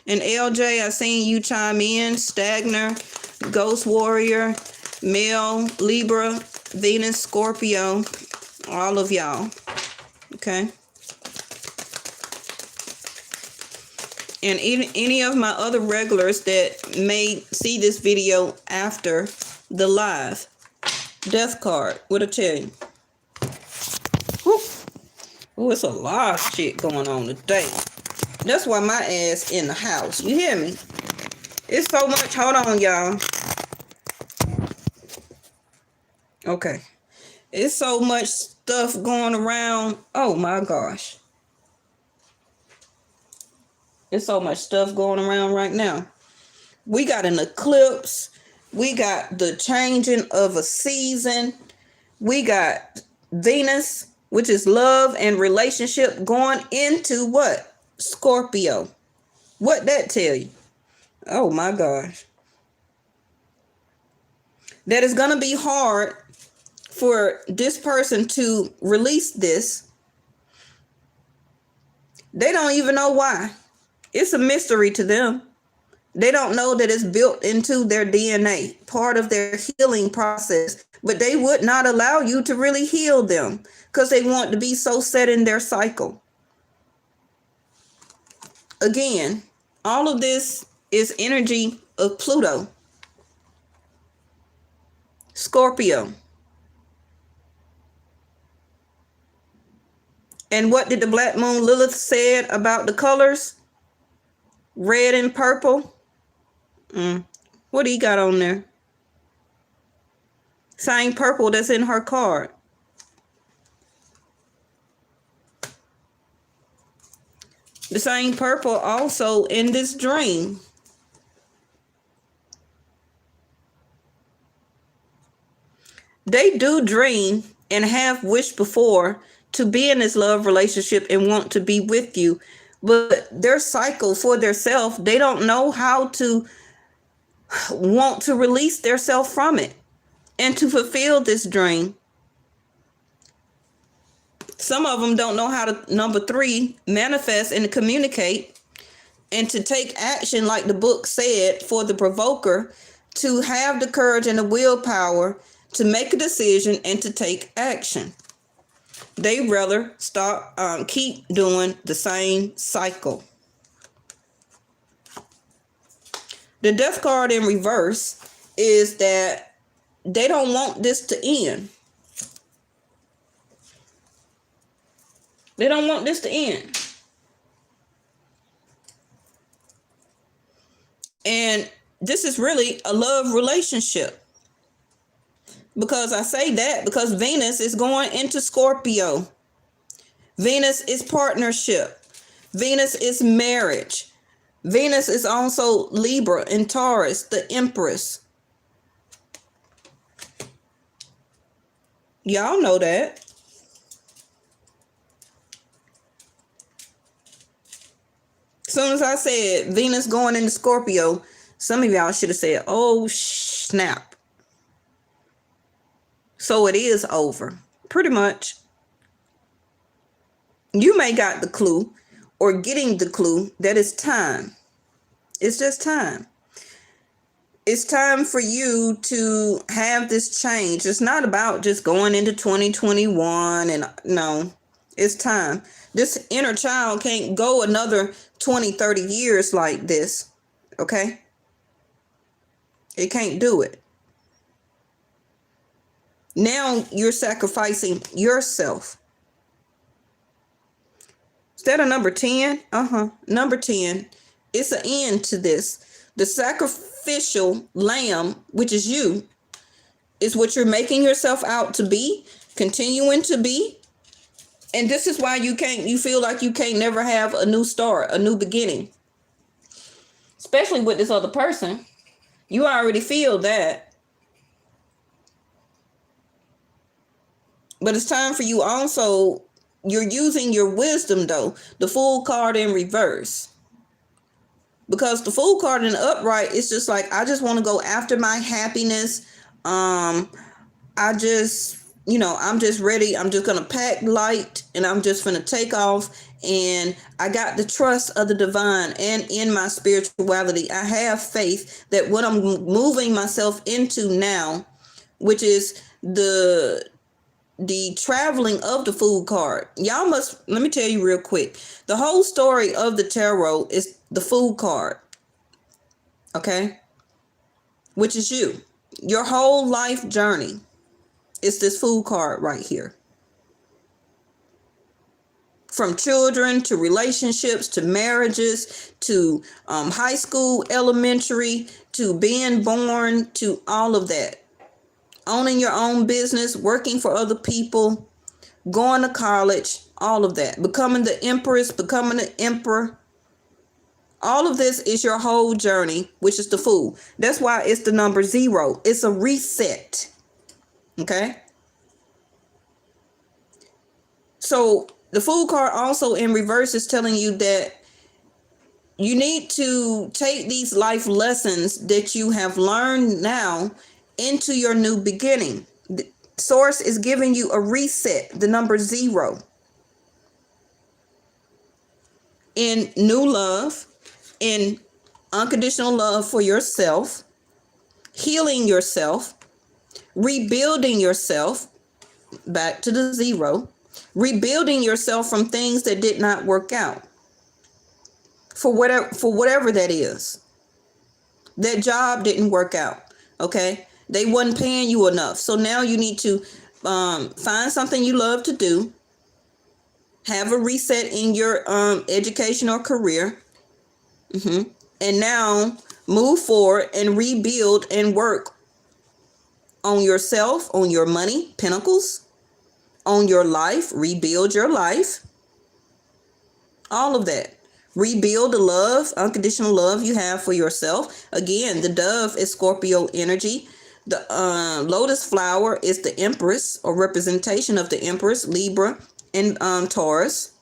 And LJ, I seen you chime in. Stagner, Ghost Warrior, Mel, Libra, Venus, Scorpio, all of y'all. Okay. And any of my other regulars that may see this video after the live. Death card. What'd I tell you? Oh, it's a lot of shit going on today. That's why my ass in the house. You hear me? It's so much. Hold on, y'all. Okay. It's so much stuff going around. Oh, my gosh. There's so much stuff going around right now. We got an eclipse. We got the changing of a season. We got Venus, which is love and relationship, going into what? Scorpio. What that tell you? Oh my gosh. That is going to be hard for this person to release this. They don't even know why. It's a mystery to them. They don't know that it's built into their DNA, part of their healing process. But they would not allow you to really heal them because they want to be so set in their cycle. Again, all of this is energy of Pluto, Scorpio. And what did the Black Moon Lilith said about the colors? Red and purple. What do you got on there? Same purple that's in her card. The same purple also in this dream. They do dream and have wished before to be in this love relationship and want to be with you. But their cycle for their self, they don't know how to want to release their self from it and to fulfill this dream. Some of them don't know how to, number 3, manifest and communicate and to take action like the book said for the provoker, to have the courage and the willpower to make a decision and to take action. They rather keep doing the same cycle. The Death card in reverse is that they don't want this to end. They don't want this to end. And this is really a love relationship. Because I say that because Venus is going into Scorpio. Venus is partnership. Venus is marriage. Venus is also Libra and Taurus, the Empress. Y'all know that. Soon as I said Venus going into Scorpio, some of y'all should have said, oh, snap. So it is over. Pretty much. You may got the clue or getting the clue that it's time. It's just time. It's time for you to have this change. It's not about just going into 2021 and no, it's time. This inner child can't go another 20, 30 years like this. Okay? It can't do it. Now you're sacrificing yourself. Is that a number 10? Number 10. It's an end to this. The sacrificial lamb, which is you, is what you're making yourself out to be, continuing to be. And this is why you feel like you can't never have a new start, a new beginning. Especially with this other person. You already feel that. But it's time for you also, you're using your wisdom though. The Fool card in reverse. Because the Fool card in the upright, it's just like, I just want to go after my happiness. I just I'm just ready. I'm just going to pack light and I'm just going to take off. And I got the trust of the divine, and in my spirituality, I have faith that what I'm moving myself into now, which is the traveling of the food card. Y'all must, let me tell you real quick. The whole story of the tarot is the food card. Okay? Which is you. Your whole life journey is this food card right here. From children to relationships to marriages to high school, elementary, to being born, to all of that. Owning your own business, working for other people, going to college, all of that. Becoming the empress, becoming the emperor. All of this is your whole journey, which is the Fool. That's why it's the number 0. It's a reset. Okay? So the Fool card also in reverse is telling you that you need to take these life lessons that you have learned now into your new beginning. The Source is giving you a reset, the number 0. In new love, in unconditional love for yourself, healing yourself, rebuilding yourself, back to the 0, rebuilding yourself from things that did not work out. For whatever that is. That job didn't work out. Okay? They wasn't paying you enough. So now you need to find something you love to do. Have a reset in your education or career. And now move forward and rebuild and work on yourself, on your money, pentacles, on your life, rebuild your life. All of that. Rebuild the love, unconditional love you have for yourself. Again, the dove is Scorpio energy. The lotus flower is the Empress, or representation of the Empress, Libra, and Taurus.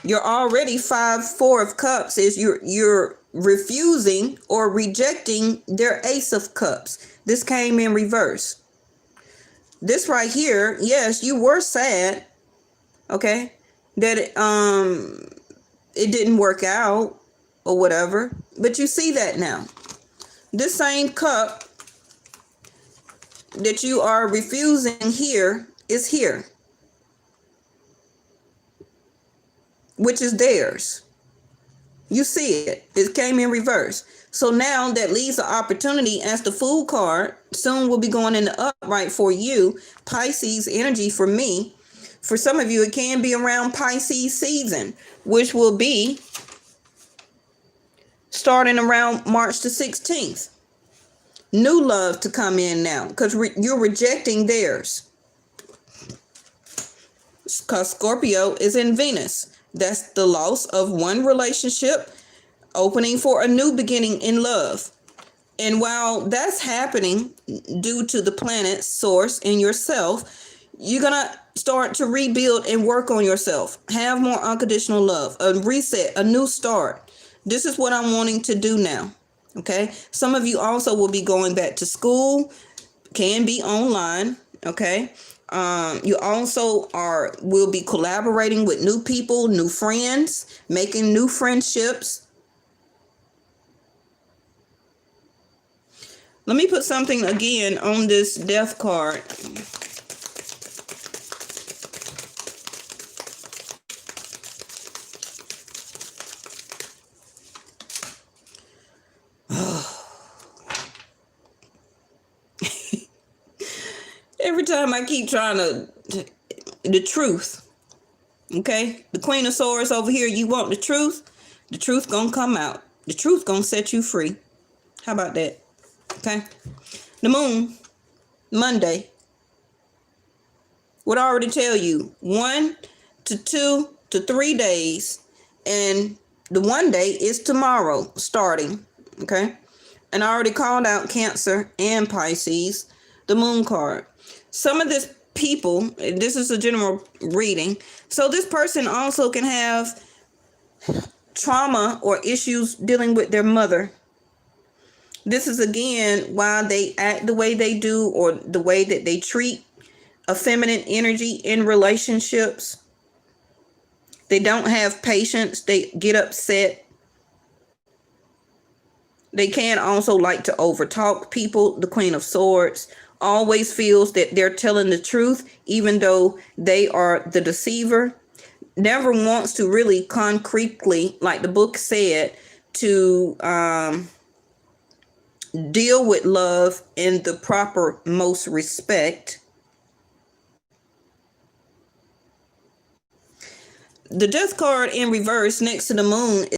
You're already 5-4 of cups is you're refusing or rejecting their Ace of Cups. This came in reverse. This right here, yes, you were sad, okay, that it didn't work out or whatever, but you see that now. This same cup that you are refusing here is here, which is theirs. You see it. It came in reverse. So now that leaves an opportunity, as the Fool card soon will be going in the upright for you. Pisces energy for me. For some of you, it can be around Pisces season, which will be starting around March the 16th. New love to come in now, because you're rejecting theirs. Because Scorpio is in Venus. That's the loss of one relationship, opening for a new beginning in love. And while that's happening due to the planet, Source, and yourself, you're going to start to rebuild and work on yourself. Have more unconditional love, a reset, a new start. This is what I'm wanting to do now. Okay. Some of you also will be going back to school, can be online. Okay. You also will be collaborating with new people, new friends, making new friendships. Let me put something again on this Death card. Every time I keep trying the truth, okay? The Queen of Swords over here, you want the truth gonna come out. The truth gonna set you free. How about that? Okay? The Moon, Monday, would already tell you 1 to 2 to 3 days, and the 1 day is tomorrow starting, okay? And I already called out Cancer and Pisces, the Moon card. Some of this people, this is a general reading, so this person also can have trauma or issues dealing with their mother. This is again why they act the way they do, or the way that they treat a feminine energy in relationships. They don't have patience. They get upset. They can also like to overtalk people. The Queen of Swords always feels that they're telling the truth, even though they are the deceiver. Never wants to really concretely, like the book said, to deal with love in the proper most respect. The Death card in reverse next to the Moon is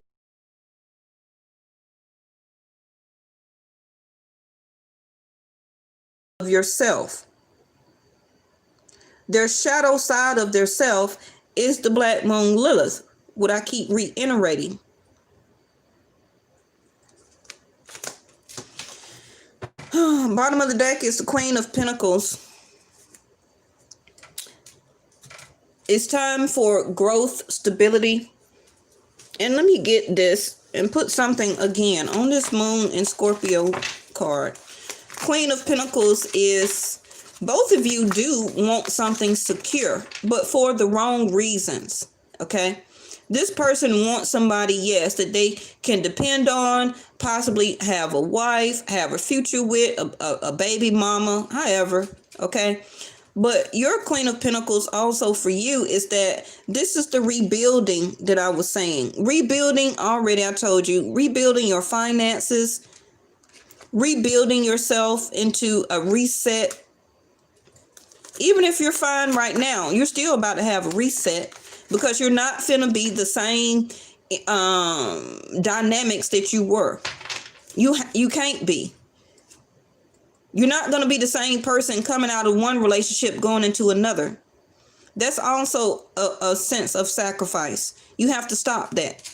of yourself. Their shadow side of their self is the Black Moon Lilith, what I keep reiterating. Bottom of the deck is the Queen of Pentacles. It's time for growth, stability. And let me get this and put something again on this Moon and Scorpio card. Queen of Pentacles is, both of you do want something secure, but for the wrong reasons, okay? This person wants somebody, yes, that they can depend on, possibly have a wife, have a future with, a baby mama, however, okay? But your Queen of Pentacles also for you is that this is the rebuilding that I was saying. Rebuilding, already I told you, rebuilding your finances, rebuilding yourself into a reset. Even if you're fine right now, you're still about to have a reset, because you're not finna be the same dynamics that you were. You can't be. You're not going to be the same person coming out of one relationship going into another. That's also a sense of sacrifice. You have to stop that.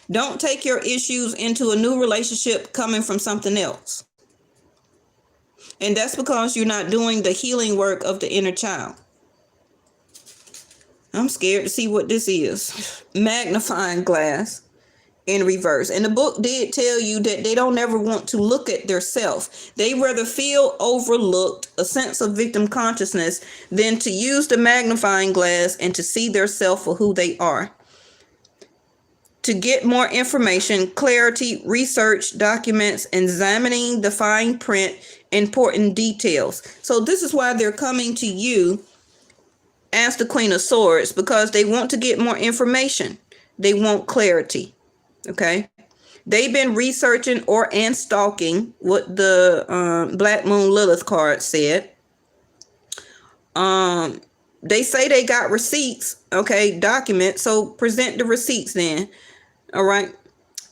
Don't take your issues into a new relationship coming from something else. And that's because you're not doing the healing work of the inner child. I'm scared to see what this is. Magnifying glass in reverse. And the book did tell you that they don't ever want to look at their self. They rather feel overlooked, a sense of victim consciousness, than to use the magnifying glass and to see their self for who they are. To get more information, clarity, research, documents, examining the fine print, important details. So this is why they're coming to you as the Queen of Swords, because they want to get more information. They want clarity. Okay. They've been researching and stalking what the Black Moon Lilith card said. They say they got receipts. Okay. Documents. So present the receipts then. All right.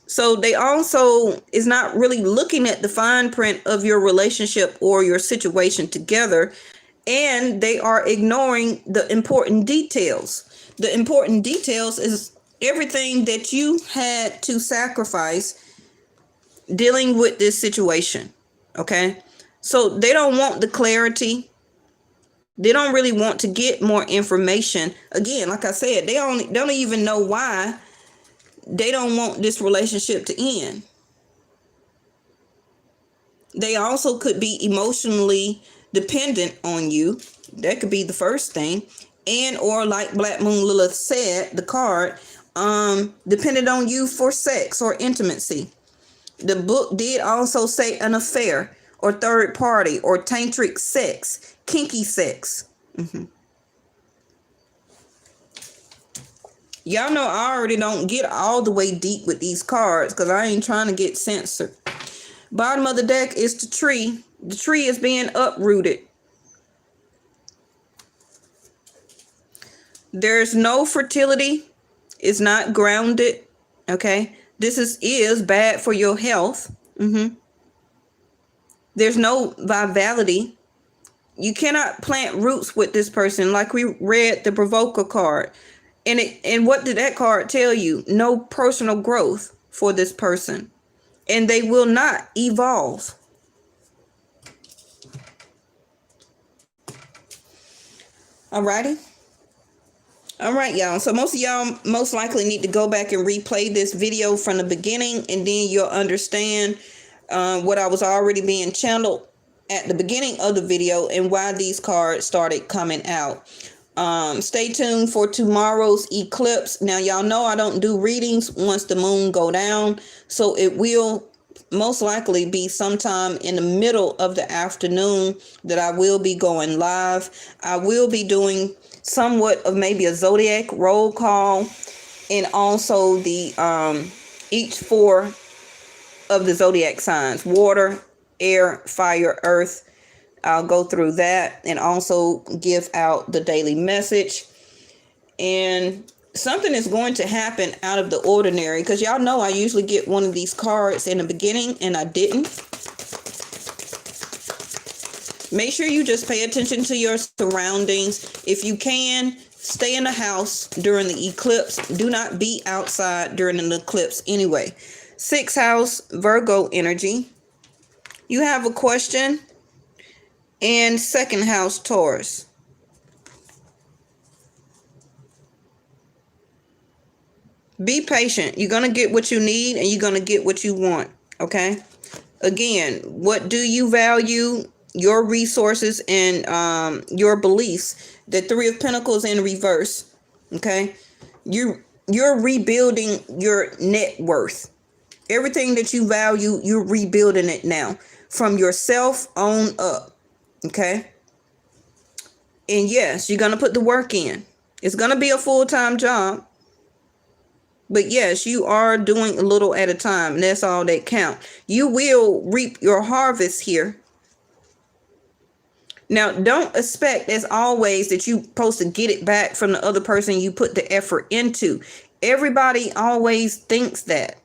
So they also is not really looking at the fine print of your relationship or your situation together. And they are ignoring the important details. The important details is everything that you had to sacrifice dealing with this situation. Okay. So they don't want the clarity. They don't really want to get more information. Again, like I said, they don't even know why they don't want this relationship to end. They also could be emotionally dependent on you. That could be the first thing. And or like Black Moon Lilith said, the card, dependent on you for sex or intimacy. The book did also say an affair or third party or tantric sex, kinky sex. Y'all know I already don't get all the way deep with these cards because I ain't trying to get censored. Bottom of the deck is the tree. The tree is being uprooted. There's no fertility. It's not grounded. Okay. This is bad for your health. There's no vitality. You cannot plant roots with this person. Like we read the Provoker card. And what did that card tell you? No personal growth for this person. And they will not evolve. Alrighty. All right, y'all. So most of y'all most likely need to go back and replay this video from the beginning, and then you'll understand what I was already being channeled at the beginning of the video and why these cards started coming out. Stay tuned for tomorrow's eclipse. Now, y'all know I don't do readings once the moon go down, so it will most likely be sometime in the middle of the afternoon that I will be going live. I will be doing somewhat of maybe a zodiac roll call, and also the each four of the zodiac signs: water, air, fire, earth. I'll go through that and also give out the daily message. And something is going to happen out of the ordinary, because y'all know I usually get one of these cards in the beginning and I didn't. Make sure you just pay attention to your surroundings. If you can, stay in the house during the eclipse. Do not be outside during an eclipse anyway. 6th house, Virgo energy. You have a question. And 2nd house, Taurus. Be patient. You're going to get what you need and you're going to get what you want. Okay? Again, what do you value? Your resources and your beliefs. The 3 of Pentacles in reverse. Okay? You're rebuilding your net worth. Everything that you value, you're rebuilding it now. From yourself on up. Okay? And yes, you're going to put the work in. It's going to be a full-time job. But yes, you are doing a little at a time. And that's all that counts. You will reap your harvest here. Now, don't expect, as always, that you're supposed to get it back from the other person you put the effort into. Everybody always thinks that.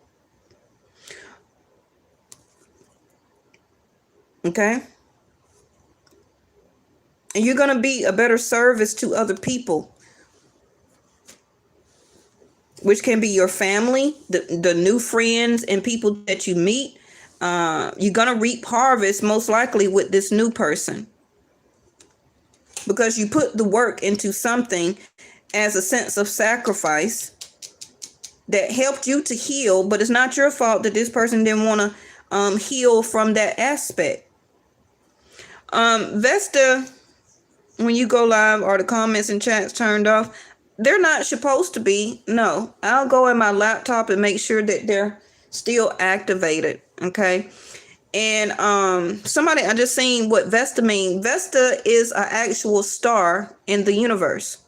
Okay? And you're going to be a better service to other people, which can be your family, the new friends and people that you meet. You're going to reap harvest most likely with this new person, because you put the work into something as a sense of sacrifice that helped you to heal, but it's not your fault that this person didn't want to heal from that aspect. Vesta, when you go live, are the comments and chats turned off? They're not supposed to be. No, I'll go in my laptop and make sure that they're still activated. Okay. And somebody, I just seen what Vesta mean. Vesta is an actual star in the universe.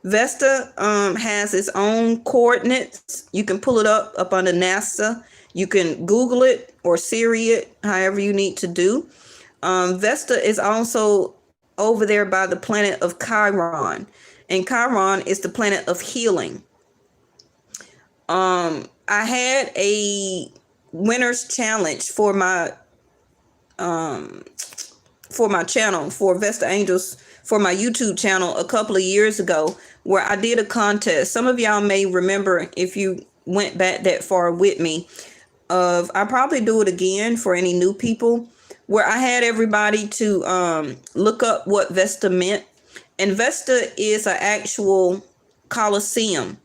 Vesta has its own coordinates. You can pull it up under NASA. You can Google it or Siri it, however you need to do. Vesta is also over there by the planet of Chiron. And Chiron is the planet of healing. I had a winner's challenge for my channel, for Vesta Angels, for my YouTube channel a couple of years ago, where I did a contest. Some of y'all may remember, if you went back that far with me, I'll probably do it again for any new people, where I had everybody to look up what Vesta meant. And Vesta is an actual coliseum.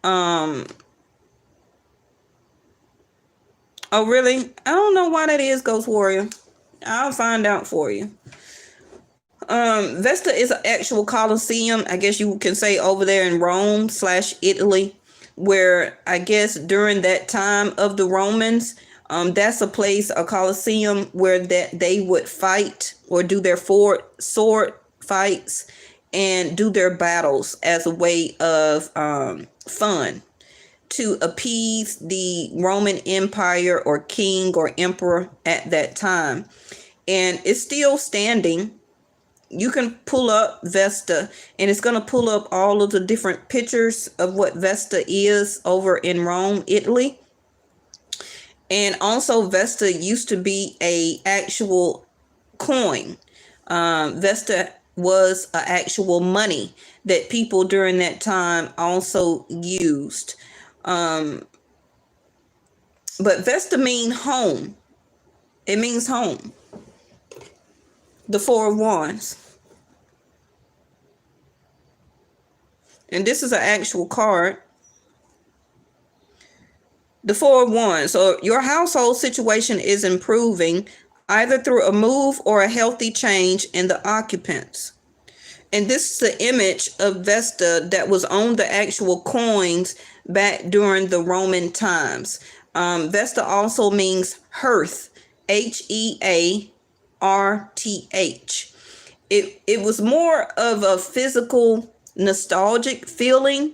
Oh, really? I don't know why that is, Ghost Warrior. I'll find out for you. Vesta is an actual coliseum, I guess you can say, over there in Rome / Italy, where I guess during that time of the Romans, that's a place, a coliseum, where that they would fight or do their sword fights and do their battles as a way of fun, to appease the Roman Empire or king or emperor at that time. And it's still standing. You can pull up Vesta and it's going to pull up all of the different pictures of what Vesta is over in Rome, Italy. And also Vesta used to be a actual coin. Vesta was an actual money that people during that time also used. But Vesta means home. It means home. The 4 of Wands. And this is an actual card. The Four of Wands. So your household situation is improving either through a move or a healthy change in the occupants. And this is the image of Vesta that was on the actual coins back during the Roman times. Vesta also means hearth, Hearth. It was more of a physical, nostalgic feeling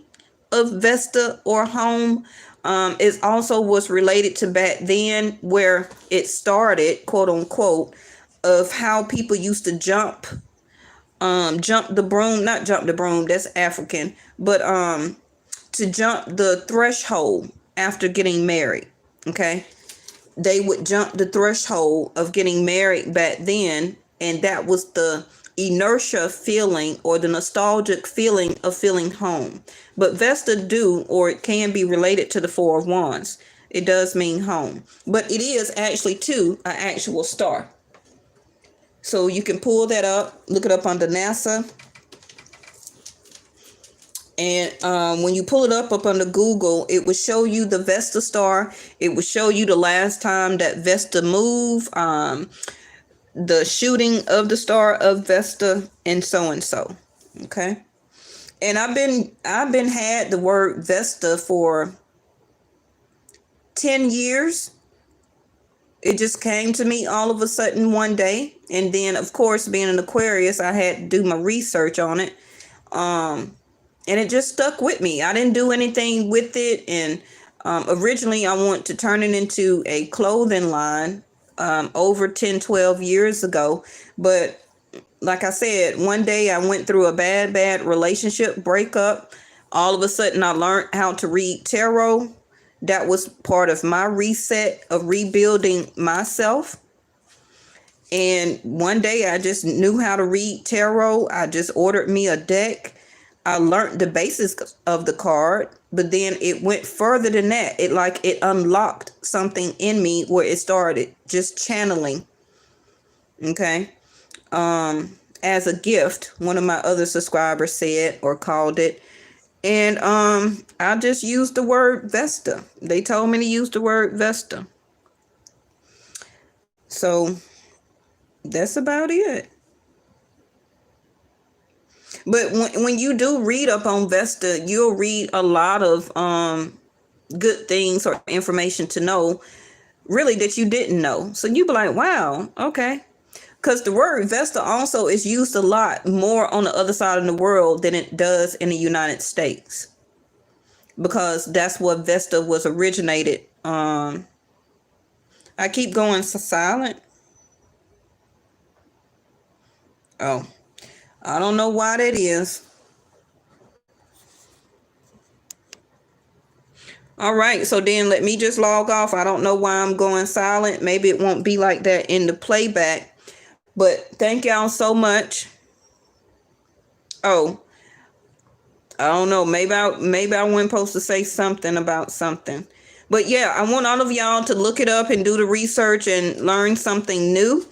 of Vesta or home. It also was related to back then where it started, quote unquote, of how people used to jump the broom, not jump the broom, that's African, but to jump the threshold after getting married. Okay, they would jump the threshold of getting married back then, and that was the inertia feeling or the nostalgic feeling of feeling home. But Vesta do, or it can be related to the Four of Wands. It does mean home, but it is actually too an actual star. So you can pull that up, look it up under NASA. And when you pull it up under Google, it will show you the Vesta star. It will show you the last time that Vesta moved, the shooting of the star of Vesta, and so. Okay. And I've been had the word Vesta for 10 years. It just came to me all of a sudden one day. And then, of course, being an Aquarius, I had to do my research on it. And it just stuck with me. I didn't do anything with it. And originally, I wanted to turn it into a clothing line over 10, 12 years ago. But like I said, one day I went through a bad relationship breakup. All of a sudden, I learned how to read tarot. That was part of my reset of rebuilding myself. And one day I just knew how to read tarot. I just ordered me a deck. I learned the basics of the card, but then it went further than that. It unlocked something in me where it started just channeling. Okay. As a gift, one of my other subscribers said or called it. And I just used the word Vesta. They told me to use the word Vesta. So that's about it. But when you do read up on Vesta, you'll read a lot of good things or information to know, really, that you didn't know. So you'll be like, wow, okay. Because the word Vesta also is used a lot more on the other side of the world than it does in the United States. Because that's what Vesta was originated. I keep going silent. Oh, I don't know why that is. All right, so then let me just log off. I don't know why I'm going silent. Maybe it won't be like that in the playback. But thank y'all so much. Oh, I don't know. Maybe I wasn't supposed to say something about something. But yeah, I want all of y'all to look it up and do the research and learn something new.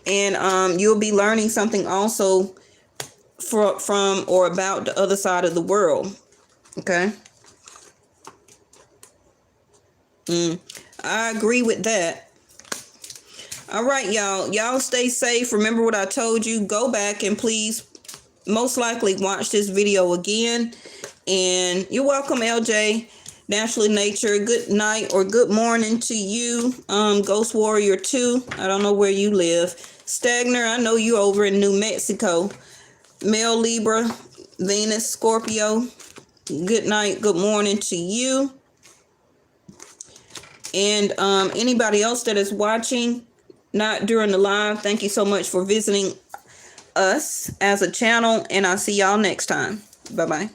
And you'll be learning something also from or about the other side of the world. Okay. I agree with that. All right, y'all. Y'all stay safe. Remember what I told you. Go back and please, most likely, watch this video again. And you're welcome, LJ. Naturally Nature. Good night or good morning to you. Ghost Warrior 2. I don't know where you live. Stagner, I know you over in New Mexico. Male Libra, Venus, Scorpio. Good night, good morning to you. And anybody else that is watching, not during the live, thank you so much for visiting us as a channel, and I'll see y'all next time. Bye-bye.